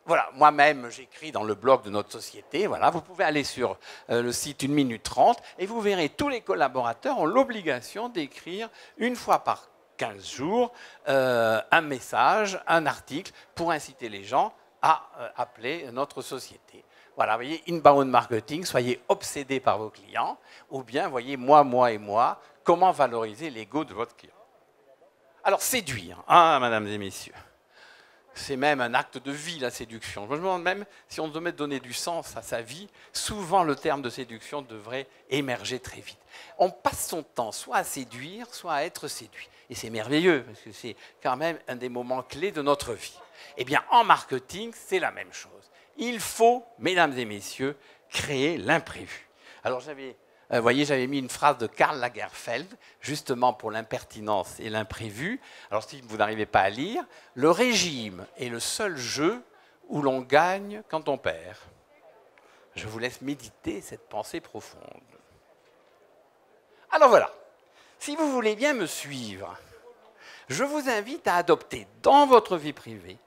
Voilà, moi-même, j'écris dans le blog de notre société. Voilà, vous pouvez aller sur le site 1 minute 30 et vous verrez tous les collaborateurs ont l'obligation d'écrire une fois par 15 jours un message, un article pour inciter les gens à appeler notre société. Voilà, vous voyez, inbound marketing, soyez obsédés par vos clients, ou bien, voyez, moi et moi, comment valoriser l'ego de votre client. Alors, séduire, mesdames et messieurs. C'est même un acte de vie, la séduction. Je me demande même si on devait donner du sens à sa vie, souvent le terme de séduction devrait émerger très vite. On passe son temps soit à séduire, soit à être séduit. Et c'est merveilleux, parce que c'est quand même un des moments clés de notre vie. Eh bien, en marketing, c'est la même chose. Il faut, mesdames et messieurs, créer l'imprévu. Alors, vous voyez, j'avais mis une phrase de Karl Lagerfeld, justement pour l'impertinence et l'imprévu. Alors, si vous n'arrivez pas à lire, le régime est le seul jeu où l'on gagne quand on perd. Je vous laisse méditer cette pensée profonde. Alors voilà, si vous voulez bien me suivre, je vous invite à adopter dans votre vie privée,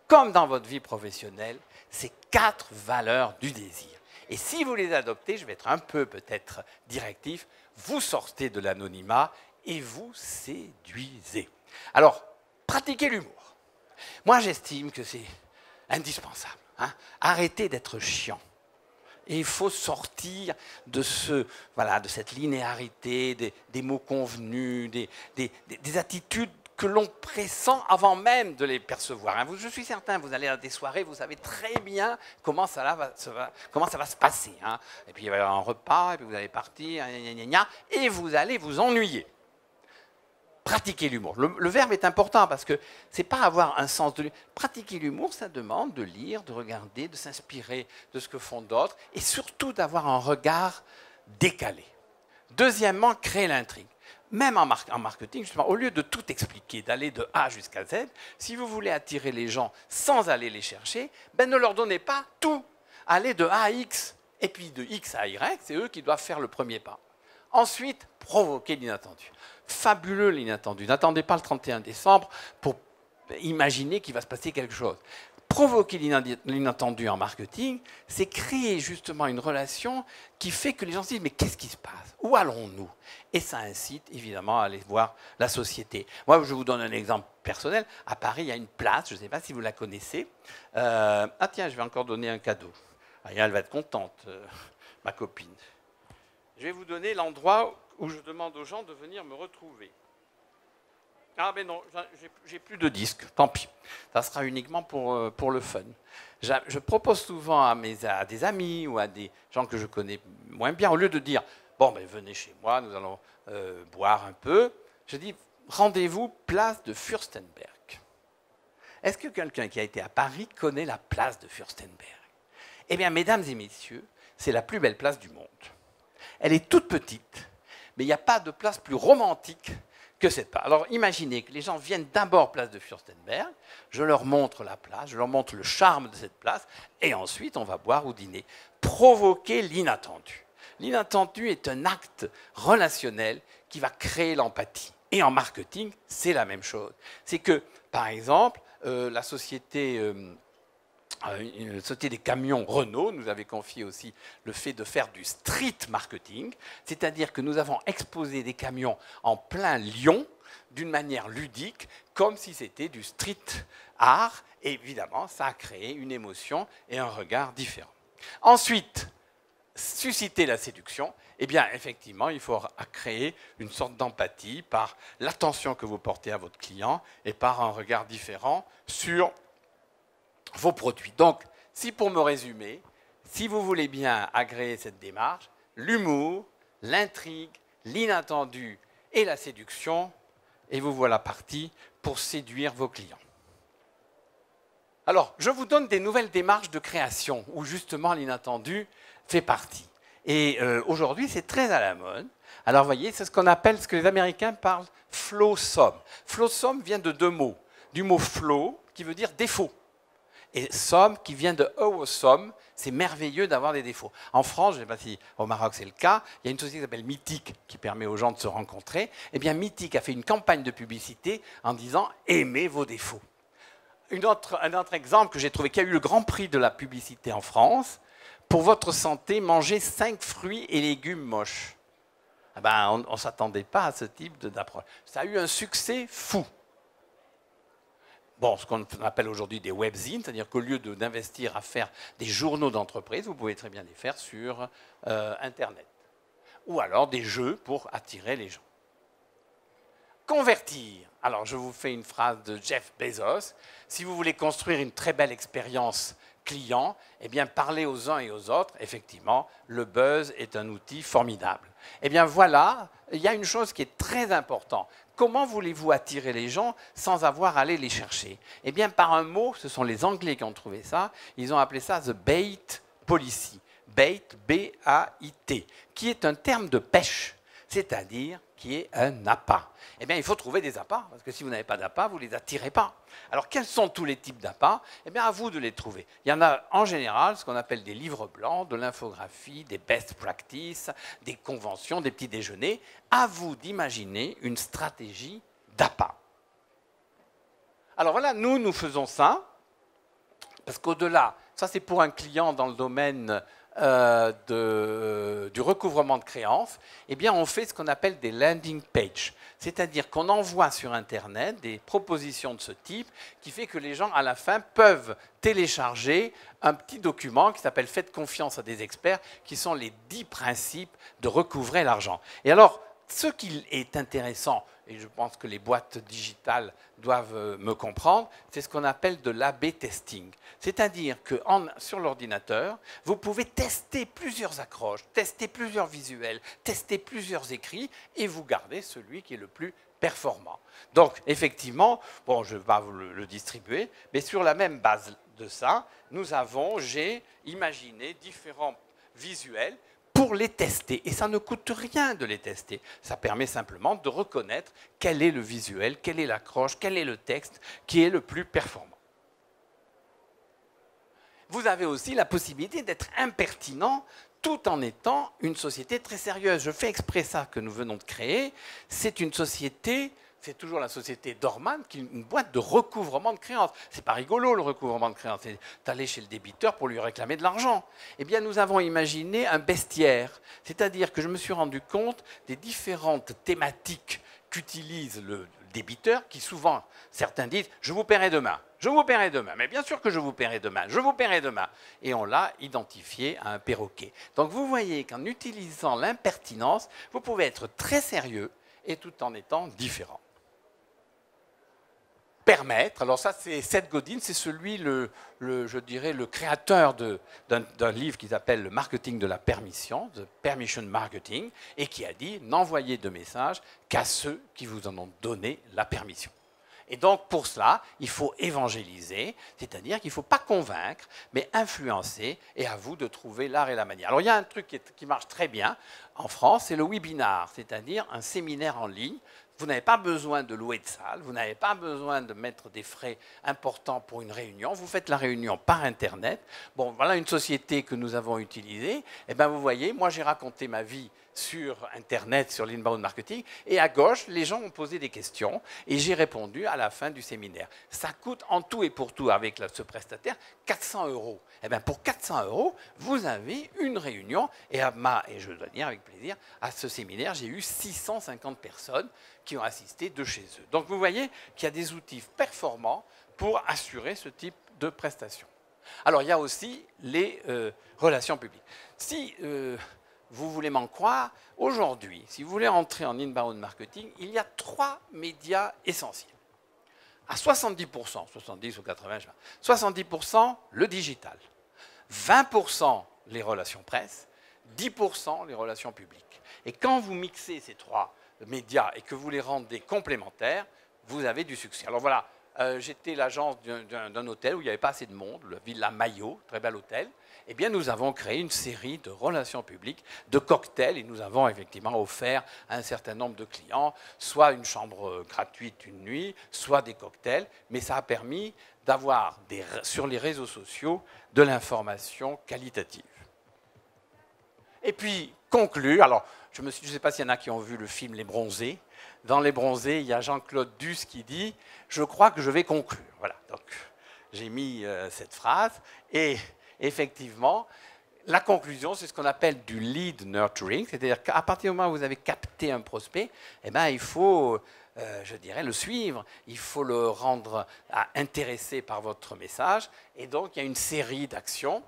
comme dans votre vie professionnelle, ces 4 valeurs du désir. Et si vous les adoptez, je vais être un peu peut-être directif, vous sortez de l'anonymat et vous séduisez. Alors, pratiquez l'humour. Moi, j'estime que c'est indispensable. Arrêtez d'être chiant. Et il faut sortir de cette linéarité, des mots convenus, des attitudes que l'on pressent avant même de les percevoir. Je suis certain, vous allez à des soirées, vous savez très bien comment ça va se passer. Et puis il va y avoir un repas, et puis vous allez partir, et vous allez vous ennuyer. Pratiquer l'humour. Le verbe est important parce que ce n'est pas avoir un sens de l'humour. Pratiquer l'humour, ça demande de lire, de regarder, de s'inspirer de ce que font d'autres, et surtout d'avoir un regard décalé. Deuxièmement, créer l'intrigue. Même en marketing, justement, au lieu de tout expliquer, d'aller de A jusqu'à Z, si vous voulez attirer les gens sans aller les chercher, ne leur donnez pas tout. Allez de A à X, et puis de X à Y, c'est eux qui doivent faire le premier pas. Ensuite, provoquer l'inattendu. Fabuleux l'inattendu. N'attendez pas le 31 décembre pour imaginer qu'il va se passer quelque chose. Provoquer l'inattendu en marketing, c'est créer justement une relation qui fait que les gens se disent « mais qu'est-ce qui se passe? Où allons-nous » Et ça incite évidemment à aller voir la société. Moi, je vous donne un exemple personnel. À Paris, il y a une place, je ne sais pas si vous la connaissez. Ah tiens, je vais encore donner un cadeau. Ah, elle va être contente, ma copine. Je vais vous donner l'endroit où je demande aux gens de venir me retrouver. Ah mais non, j'ai plus de disques, tant pis. Ça sera uniquement pour le fun. Je propose souvent à des amis ou à des gens que je connais moins bien, au lieu de dire « bon, ben, venez chez moi, nous allons boire un peu », je dis « rendez-vous place de Fürstenberg ». Est-ce que quelqu'un qui a été à Paris connaît la place de Fürstenberg? Eh bien, mesdames et messieurs, c'est la plus belle place du monde. Elle est toute petite, mais il n'y a pas de place plus romantique que cette place. Alors imaginez que les gens viennent d'abord place de Fürstenberg, je leur montre la place, je leur montre le charme de cette place, et ensuite on va boire ou dîner. Provoquer l'inattendu. L'inattendu est un acte relationnel qui va créer l'empathie. Et en marketing, c'est la même chose. C'est que, par exemple, la société des camions Renault nous avait confié aussi le fait de faire du street marketing, c'est-à-dire que nous avons exposé des camions en plein Lyon d'une manière ludique, comme si c'était du street art, et évidemment, ça a créé une émotion et un regard différent. Ensuite, susciter la séduction, eh bien, effectivement, il faut créer une sorte d'empathie par l'attention que vous portez à votre client et par un regard différent sur vos produits. Donc, si pour me résumer, si vous voulez bien agréer cette démarche, l'humour, l'intrigue, l'inattendu et la séduction, et vous voilà parti pour séduire vos clients. Alors, je vous donne des nouvelles démarches de création où justement l'inattendu fait partie. Et aujourd'hui, c'est très à la mode. Alors, vous voyez, c'est ce qu'on appelle, ce que les Américains parlent flow-some. Flow-some vient de deux mots. Du mot flow, qui veut dire défaut. Et somme qui vient de awesome, c'est merveilleux d'avoir des défauts. En France, je ne sais pas si au Maroc c'est le cas, il y a une société qui s'appelle Mythique qui permet aux gens de se rencontrer. Eh bien, Mythique a fait une campagne de publicité en disant « aimez vos défauts ». Un autre exemple que j'ai trouvé, qui a eu le grand prix de la publicité en France, pour votre santé, mangez 5 fruits et légumes moches. Eh ben, on ne s'attendait pas à ce type d'approche. Ça a eu un succès fou. Bon, ce qu'on appelle aujourd'hui des webzines, c'est-à-dire qu'au lieu d'investir à faire des journaux d'entreprise, vous pouvez très bien les faire sur Internet. Ou alors des jeux pour attirer les gens. Convertir. Alors, je vous fais une phrase de Jeff Bezos. Si vous voulez construire une très belle expérience client, eh bien, parlez aux uns et aux autres. Effectivement, le buzz est un outil formidable. Eh bien, voilà, il y a une chose qui est très importante. Comment voulez-vous attirer les gens sans avoir à aller les chercher? Eh bien, par un mot, ce sont les Anglais qui ont trouvé ça. Ils ont appelé ça « the bait policy ». Bait, B-A-I-T, qui est un terme de pêche, c'est-à-dire qui est un appât. Eh bien, il faut trouver des appâts, parce que si vous n'avez pas d'appât, vous ne les attirez pas. Alors, quels sont tous les types d'appâts? Eh bien, à vous de les trouver. Il y en a en général ce qu'on appelle des livres blancs, de l'infographie, des best practices, des conventions, des petits déjeuners. À vous d'imaginer une stratégie d'appât. Alors voilà, nous faisons ça, parce qu'au-delà, ça c'est pour un client dans le domaine du recouvrement de créances, eh bien, on fait ce qu'on appelle des landing pages. C'est-à-dire qu'on envoie sur Internet des propositions de ce type qui fait que les gens, à la fin, peuvent télécharger un petit document qui s'appelle « Faites confiance à des experts » qui sont les 10 principes de recouvrer l'argent. Et alors, ce qui est intéressant, et je pense que les boîtes digitales doivent me comprendre, c'est ce qu'on appelle de l'A/B testing. C'est-à-dire que sur l'ordinateur, vous pouvez tester plusieurs accroches, tester plusieurs visuels, tester plusieurs écrits, et vous gardez celui qui est le plus performant. Donc, effectivement, bon, je ne vais pas vous le distribuer, mais sur la même base de ça, j'ai imaginé différents visuels pour les tester. Et ça ne coûte rien de les tester. Ça permet simplement de reconnaître quel est le visuel, quelle est l'accroche, quel est le texte qui est le plus performant. Vous avez aussi la possibilité d'être impertinent tout en étant une société très sérieuse. Je fais exprès ça que nous venons de créer. C'est une société c'est toujours la société Dorman, qui est une boîte de recouvrement de créances. C'est pas rigolo, le recouvrement de créances. C'est d'aller chez le débiteur pour lui réclamer de l'argent. Eh bien, nous avons imaginé un bestiaire. C'est-à-dire que je me suis rendu compte des différentes thématiques qu'utilise le débiteur, qui souvent, certains disent « je vous paierai demain ». Je vous paierai demain, mais bien sûr que je vous paierai demain, je vous paierai demain. Et on l'a identifié à un perroquet. Donc vous voyez qu'en utilisant l'impertinence, vous pouvez être très sérieux et tout en étant différent. Permettre, alors ça c'est Seth Godin, c'est celui, je dirais, le créateur d'un livre qui s'appelle Le marketing de la permission, The Permission Marketing, et qui a dit « n'envoyez de messages qu'à ceux qui vous en ont donné la permission ». Et donc, pour cela, il faut évangéliser, c'est-à-dire qu'il ne faut pas convaincre, mais influencer, et à vous de trouver l'art et la manière. Alors, il y a un truc qui marche très bien en France, c'est le webinar, c'est-à-dire un séminaire en ligne. Vous n'avez pas besoin de louer de salle, vous n'avez pas besoin de mettre des frais importants pour une réunion, vous faites la réunion par Internet. Bon, voilà une société que nous avons utilisée. Et bien, vous voyez, moi, j'ai raconté ma vie sur Internet, sur l'inbound marketing, et à gauche, les gens ont posé des questions, et j'ai répondu à la fin du séminaire. Ça coûte en tout et pour tout, avec ce prestataire, 400 €. Et bien, pour 400 €, vous avez une réunion, et je dois dire avec plaisir, à ce séminaire, j'ai eu 650 personnes qui ont assisté de chez eux. Donc, vous voyez qu'il y a des outils performants pour assurer ce type de prestations. Alors, il y a aussi les relations publiques. Si vous voulez m'en croire, aujourd'hui, si vous voulez entrer en inbound marketing, il y a 3 médias essentiels. À 70%, 70 ou 80, je sais pas, 70% le digital, 20% les relations presse, 10% les relations publiques. Et quand vous mixez ces 3 médias et que vous les rendez complémentaires, vous avez du succès. Alors voilà, j'étais l'agence d'un hôtel où il n'y avait pas assez de monde, le Villa Maillot, très bel hôtel. Eh bien, nous avons créé une série de relations publiques, de cocktails, et nous avons effectivement offert à un certain nombre de clients, soit une chambre gratuite une nuit, soit des cocktails, mais ça a permis d'avoir sur les réseaux sociaux de l'information qualitative. Et puis, conclure, alors, je ne sais pas s'il y en a qui ont vu le film Les Bronzés. Dans Les Bronzés, il y a Jean-Claude Duss qui dit « Je crois que je vais conclure ». Voilà, donc j'ai mis cette phrase, et effectivement, la conclusion, c'est ce qu'on appelle du lead nurturing, c'est-à-dire qu'à partir du moment où vous avez capté un prospect, eh ben, il faut, je dirais, le suivre, il faut le rendre intéressé par votre message, et donc il y a une série d'actions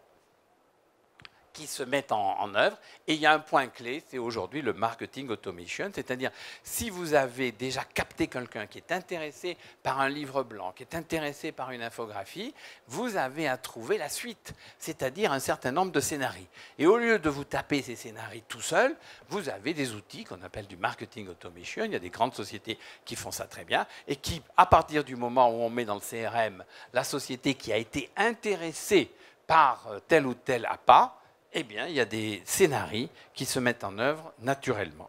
qui se mettent en œuvre. Et il y a un point clé, c'est aujourd'hui le marketing automation, c'est-à-dire si vous avez déjà capté quelqu'un qui est intéressé par un livre blanc, qui est intéressé par une infographie, vous avez à trouver la suite, c'est-à-dire un certain nombre de scénarios. Et au lieu de vous taper ces scénarios tout seul, vous avez des outils qu'on appelle du marketing automation. Il y a des grandes sociétés qui font ça très bien et qui, à partir du moment où on met dans le CRM la société qui a été intéressée par tel ou tel appât, eh bien, il y a des scénarios qui se mettent en œuvre naturellement.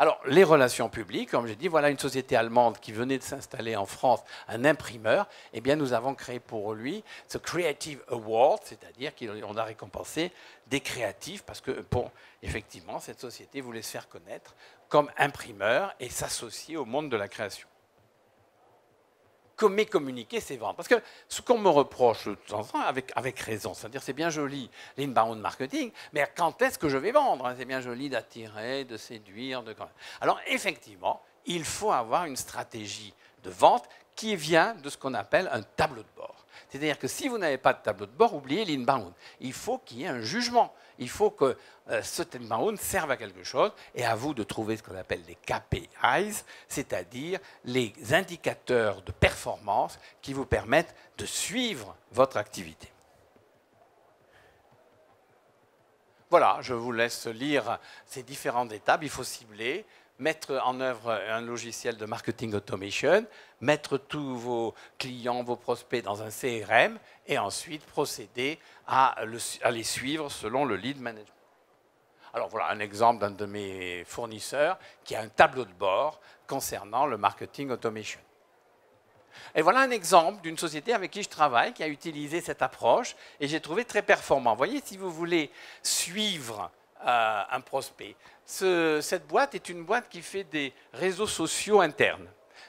Alors, les relations publiques, comme j'ai dit, voilà une société allemande qui venait de s'installer en France, un imprimeur. Eh bien, nous avons créé pour lui ce Creative Award, c'est-à-dire qu'on a récompensé des créatifs parce que, bon, effectivement, cette société voulait se faire connaître comme imprimeur et s'associer au monde de la création. Mais communiquer, c'est vendre. Parce que ce qu'on me reproche de temps en temps, avec raison, c'est-à-dire c'est bien joli l'inbound marketing, mais quand est-ce que je vais vendre? C'est bien joli d'attirer, de séduire. Alors effectivement, il faut avoir une stratégie de vente qui vient de ce qu'on appelle un tableau de bord. C'est-à-dire que si vous n'avez pas de tableau de bord, oubliez l'inbound. Il faut qu'il y ait un jugement. Il faut que cet inbound serve à quelque chose et à vous de trouver ce qu'on appelle des KPIs, c'est-à-dire les indicateurs de performance qui vous permettent de suivre votre activité. Voilà, je vous laisse lire ces différentes étapes. Il faut cibler, mettre en œuvre un logiciel de marketing automation, mettre tous vos clients, vos prospects dans un CRM et ensuite procéder à les suivre selon le lead management. Alors voilà un exemple d'un de mes fournisseurs qui a un tableau de bord concernant le marketing automation. Et voilà un exemple d'une société avec qui je travaille qui a utilisé cette approche et j'ai trouvé très performant. Vous voyez, si vous voulez suivre un prospect. Cette boîte est une boîte qui fait des réseaux sociaux internes.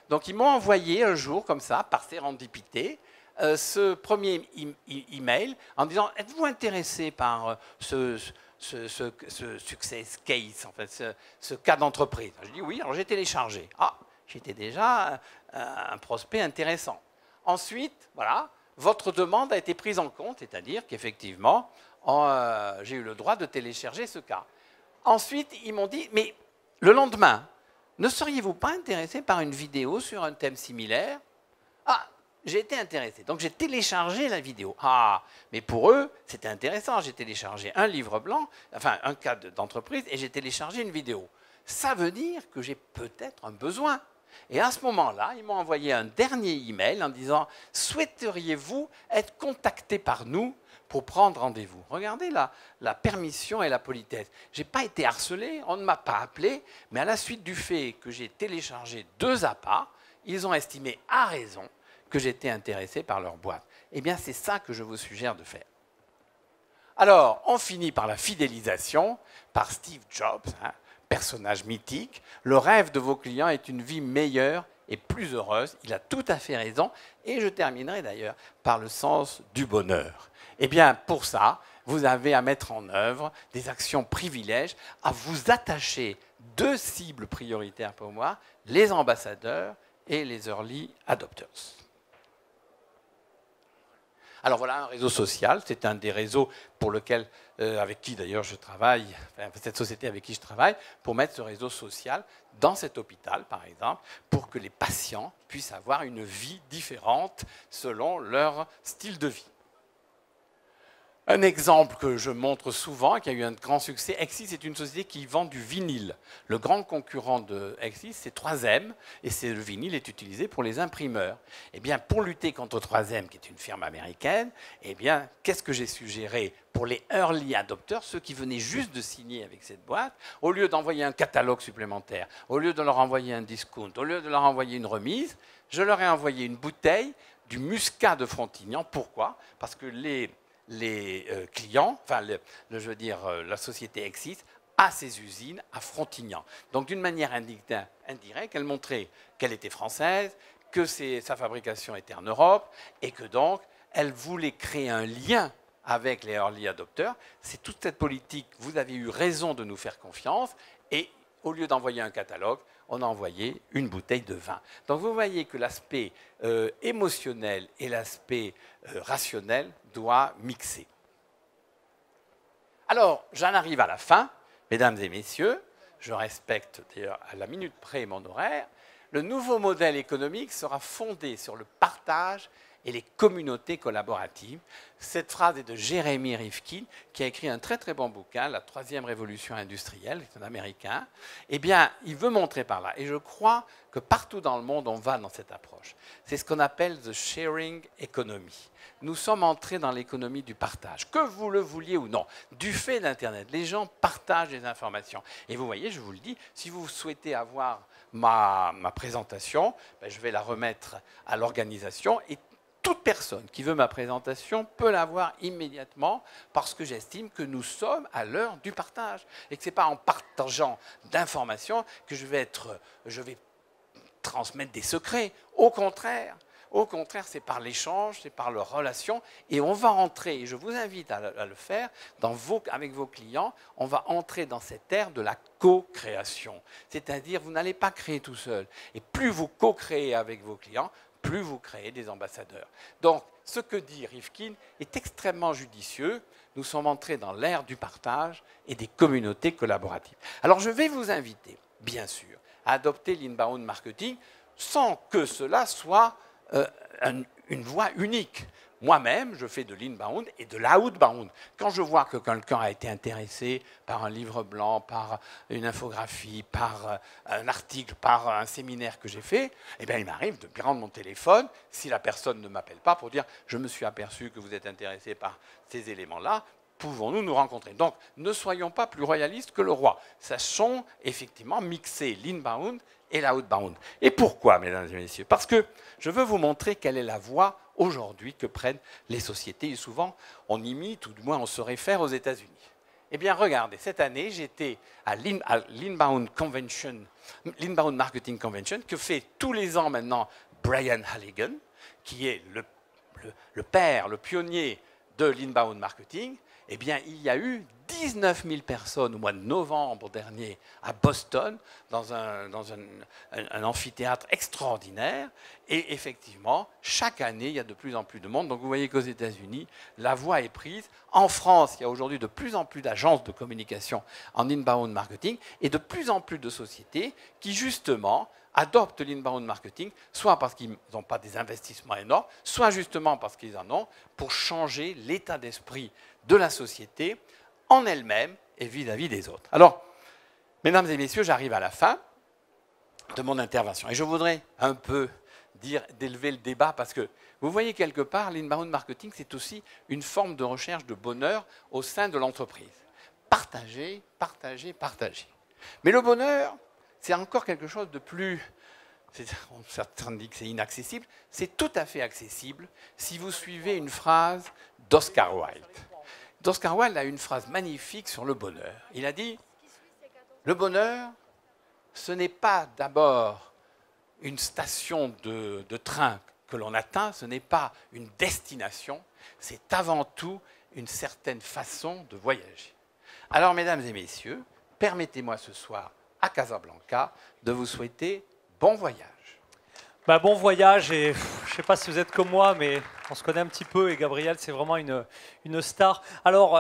Donc, ils m'ont envoyé un jour, comme ça, par sérendipité, ce premier email en disant « Êtes-vous intéressé par ce success case, en fait, ce cas d'entreprise ?» Je dis « Oui », alors j'ai téléchargé. Ah, j'étais déjà un prospect intéressant. Ensuite, voilà, votre demande a été prise en compte, c'est-à-dire qu'effectivement, j'ai eu le droit de télécharger ce cas. Ensuite, ils m'ont dit « Mais le lendemain, ne seriez-vous pas intéressé par une vidéo sur un thème similaire ?» Ah, j'ai été intéressé. Donc, j'ai téléchargé la vidéo. Ah, mais pour eux, c'était intéressant. J'ai téléchargé un livre blanc, enfin, un cas d'entreprise, et j'ai téléchargé une vidéo. Ça veut dire que j'ai peut-être un besoin. Et à ce moment-là, ils m'ont envoyé un dernier email en disant « Souhaiteriez-vous être contacté par nous pour prendre rendez-vous ?» Regardez la permission et la politesse. Je n'ai pas été harcelé, on ne m'a pas appelé, mais à la suite du fait que j'ai téléchargé 2 appâts, ils ont estimé à raison que j'étais intéressé par leur boîte. Eh bien, c'est ça que je vous suggère de faire. Alors, on finit par la fidélisation, par Steve Jobs, personnage mythique. Le rêve de vos clients est une vie meilleure et plus heureuse. Il a tout à fait raison. Et je terminerai d'ailleurs par le sens du bonheur. Eh bien, pour ça, vous avez à mettre en œuvre des actions privilèges, à vous attacher 2 cibles prioritaires pour moi, les ambassadeurs et les early adopters. Alors voilà un réseau social, c'est un des réseaux pour lequel, avec qui d'ailleurs je travaille, enfin, cette société avec qui je travaille, pour mettre ce réseau social dans cet hôpital par exemple, pour que les patients puissent avoir une vie différente selon leur style de vie. Un exemple que je montre souvent, qui a eu un grand succès, Exis est une société qui vend du vinyle. Le grand concurrent de Exis, c'est 3M, et le vinyle est utilisé pour les imprimeurs. Eh bien, pour lutter contre 3M, qui est une firme américaine, eh bien, qu'est-ce que j'ai suggéré pour les early adopters, ceux qui venaient juste de signer avec cette boîte, au lieu d'envoyer un catalogue supplémentaire, au lieu de leur envoyer un discount, au lieu de leur envoyer une remise, je leur ai envoyé une bouteille du muscat de Frontignan. Pourquoi? Parce que les clients, enfin, je veux dire, la société Exis a ses usines à Frontignan. Donc, d'une manière indirecte, elle montrait qu'elle était française, que sa fabrication était en Europe, et que donc, elle voulait créer un lien avec les early adopters. C'est toute cette politique, vous avez eu raison de nous faire confiance, et au lieu d'envoyer un catalogue, on a envoyé une bouteille de vin. Donc vous voyez que l'aspect émotionnel et l'aspect rationnel doivent mixer. Alors, j'en arrive à la fin, mesdames et messieurs, je respecte d'ailleurs à la minute près mon horaire. Le nouveau modèle économique sera fondé sur le partage et les communautés collaboratives. Cette phrase est de Jeremy Rifkin, qui a écrit un très très bon bouquin, La 3e révolution industrielle, c'est un Américain. Eh bien, il veut montrer par là, et je crois que partout dans le monde, on va dans cette approche. C'est ce qu'on appelle the sharing economy. Nous sommes entrés dans l'économie du partage, que vous le vouliez ou non, du fait d'Internet. Les gens partagent des informations. Et vous voyez, je vous le dis, si vous souhaitez avoir ma présentation, ben, je vais la remettre à l'organisation, et toute personne qui veut ma présentation peut l'avoir immédiatement parce que j'estime que nous sommes à l'heure du partage et que ce n'est pas en partageant d'informations que je vais transmettre des secrets. Au contraire, c'est par l'échange, c'est par leur relation et on va entrer, et je vous invite à le faire avec vos clients, on va entrer dans cette ère de la co-création. C'est-à-dire, vous n'allez pas créer tout seul. Et plus vous co-créez avec vos clients, plus vous créez des ambassadeurs. Donc, ce que dit Rifkin est extrêmement judicieux. Nous sommes entrés dans l'ère du partage et des communautés collaboratives. Alors, je vais vous inviter, bien sûr, à adopter l'inbound marketing sans que cela soit une voie unique. Moi-même, je fais de l'inbound et de l'outbound. Quand je vois que quelqu'un a été intéressé par un livre blanc, par une infographie, par un article, par un séminaire que j'ai fait, eh bien, il m'arrive de prendre mon téléphone, si la personne ne m'appelle pas, pour dire « je me suis aperçu que vous êtes intéressé par ces éléments-là, pouvons-nous nous rencontrer ?» Donc, ne soyons pas plus royalistes que le roi. Sachons effectivement mixer l'inbound et l'outbound. Et pourquoi, mesdames et messieurs? Parce que je veux vous montrer quelle est la voie aujourd'hui que prennent les sociétés. Et souvent, on imite, ou du moins on se réfère aux États-Unis. Eh bien, regardez, cette année, j'étais à l'Inbound Marketing Convention, que fait tous les ans maintenant Brian Halligan, qui est le père, le pionnier de l'inbound marketing. Eh bien, il y a eu 19 000 personnes au mois de novembre dernier à Boston, dans un amphithéâtre extraordinaire. Et effectivement, chaque année, il y a de plus en plus de monde. Donc vous voyez qu'aux États-Unis, la voie est prise. En France, il y a aujourd'hui de plus en plus d'agences de communication en inbound marketing et de plus en plus de sociétés qui, justement, adoptent l'inbound marketing, soit parce qu'ils n'ont pas des investissements énormes, soit justement parce qu'ils en ont, pour changer l'état d'esprit de la société en elle-même et vis-à-vis des autres. Alors, mesdames et messieurs, j'arrive à la fin de mon intervention. Et je voudrais un peu d'élever le débat parce que vous voyez quelque part, l'inbound marketing, c'est aussi une forme de recherche de bonheur au sein de l'entreprise. Partager, partager, partager. Mais le bonheur, c'est encore quelque chose de plus... Certains disent que c'est inaccessible. C'est tout à fait accessible si vous suivez une phrase d'Oscar Wilde. Oscar Wilde a une phrase magnifique sur le bonheur. Il a dit « Le bonheur, ce n'est pas d'abord une station de train que l'on atteint, ce n'est pas une destination, c'est avant tout une certaine façon de voyager. » Alors, mesdames et messieurs, permettez-moi ce soir à Casablanca de vous souhaiter bon voyage. Bah, bon voyage et je ne sais pas si vous êtes comme moi, mais on se connaît un petit peu et Gabriel, c'est vraiment une star. Alors,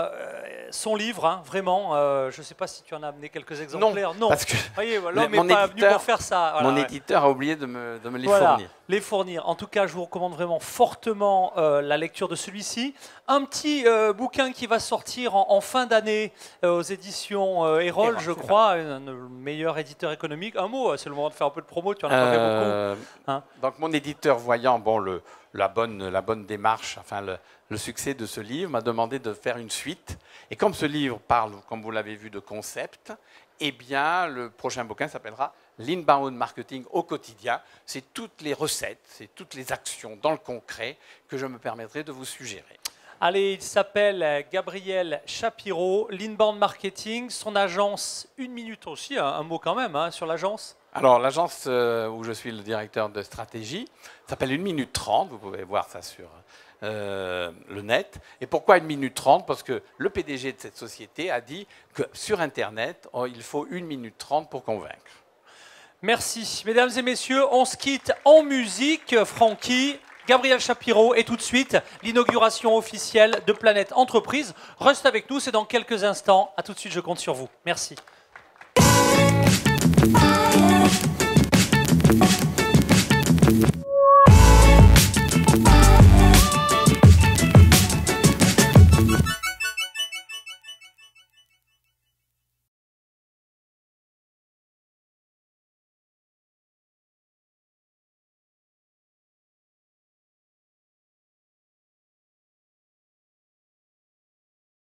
son livre, hein, vraiment, je ne sais pas si tu en as amené quelques exemplaires. Non, parce que voyez, l'homme n'est pas venu pour faire ça. Voilà, mon éditeur a oublié de me les fournir. Les fournir. En tout cas, je vous recommande vraiment fortement la lecture de celui-ci. Un petit bouquin qui va sortir en fin d'année aux éditions Erol, je crois, le meilleur éditeur économique. Un mot, c'est le moment de faire un peu de promo, tu en as pas fait beaucoup. Hein? Donc mon éditeur, voyant la bonne démarche, enfin le succès de ce livre, m'a demandé de faire une suite. Et comme ce livre parle, comme vous l'avez vu, de concept, eh bien le prochain bouquin s'appellera L'Inbound Marketing au quotidien. C'est toutes les recettes, c'est toutes les actions dans le concret que je me permettrai de vous suggérer. Allez, il s'appelle Gabriel Shapiro, l'Inbound Marketing, son agence, 1 minute aussi, un mot quand même hein, sur l'agence. Alors, l'agence où je suis le directeur de stratégie s'appelle 1 minute 30, vous pouvez voir ça sur le net. Et pourquoi 1 minute 30 ? Parce que le PDG de cette société a dit que sur Internet, il faut 1 minute 30 pour convaincre. Merci. Mesdames et messieurs, on se quitte en musique. Francky, Gabriel Shapiro et tout de suite, l'inauguration officielle de Planète Entreprise. Reste avec nous, c'est dans quelques instants. À tout de suite, je compte sur vous. Merci.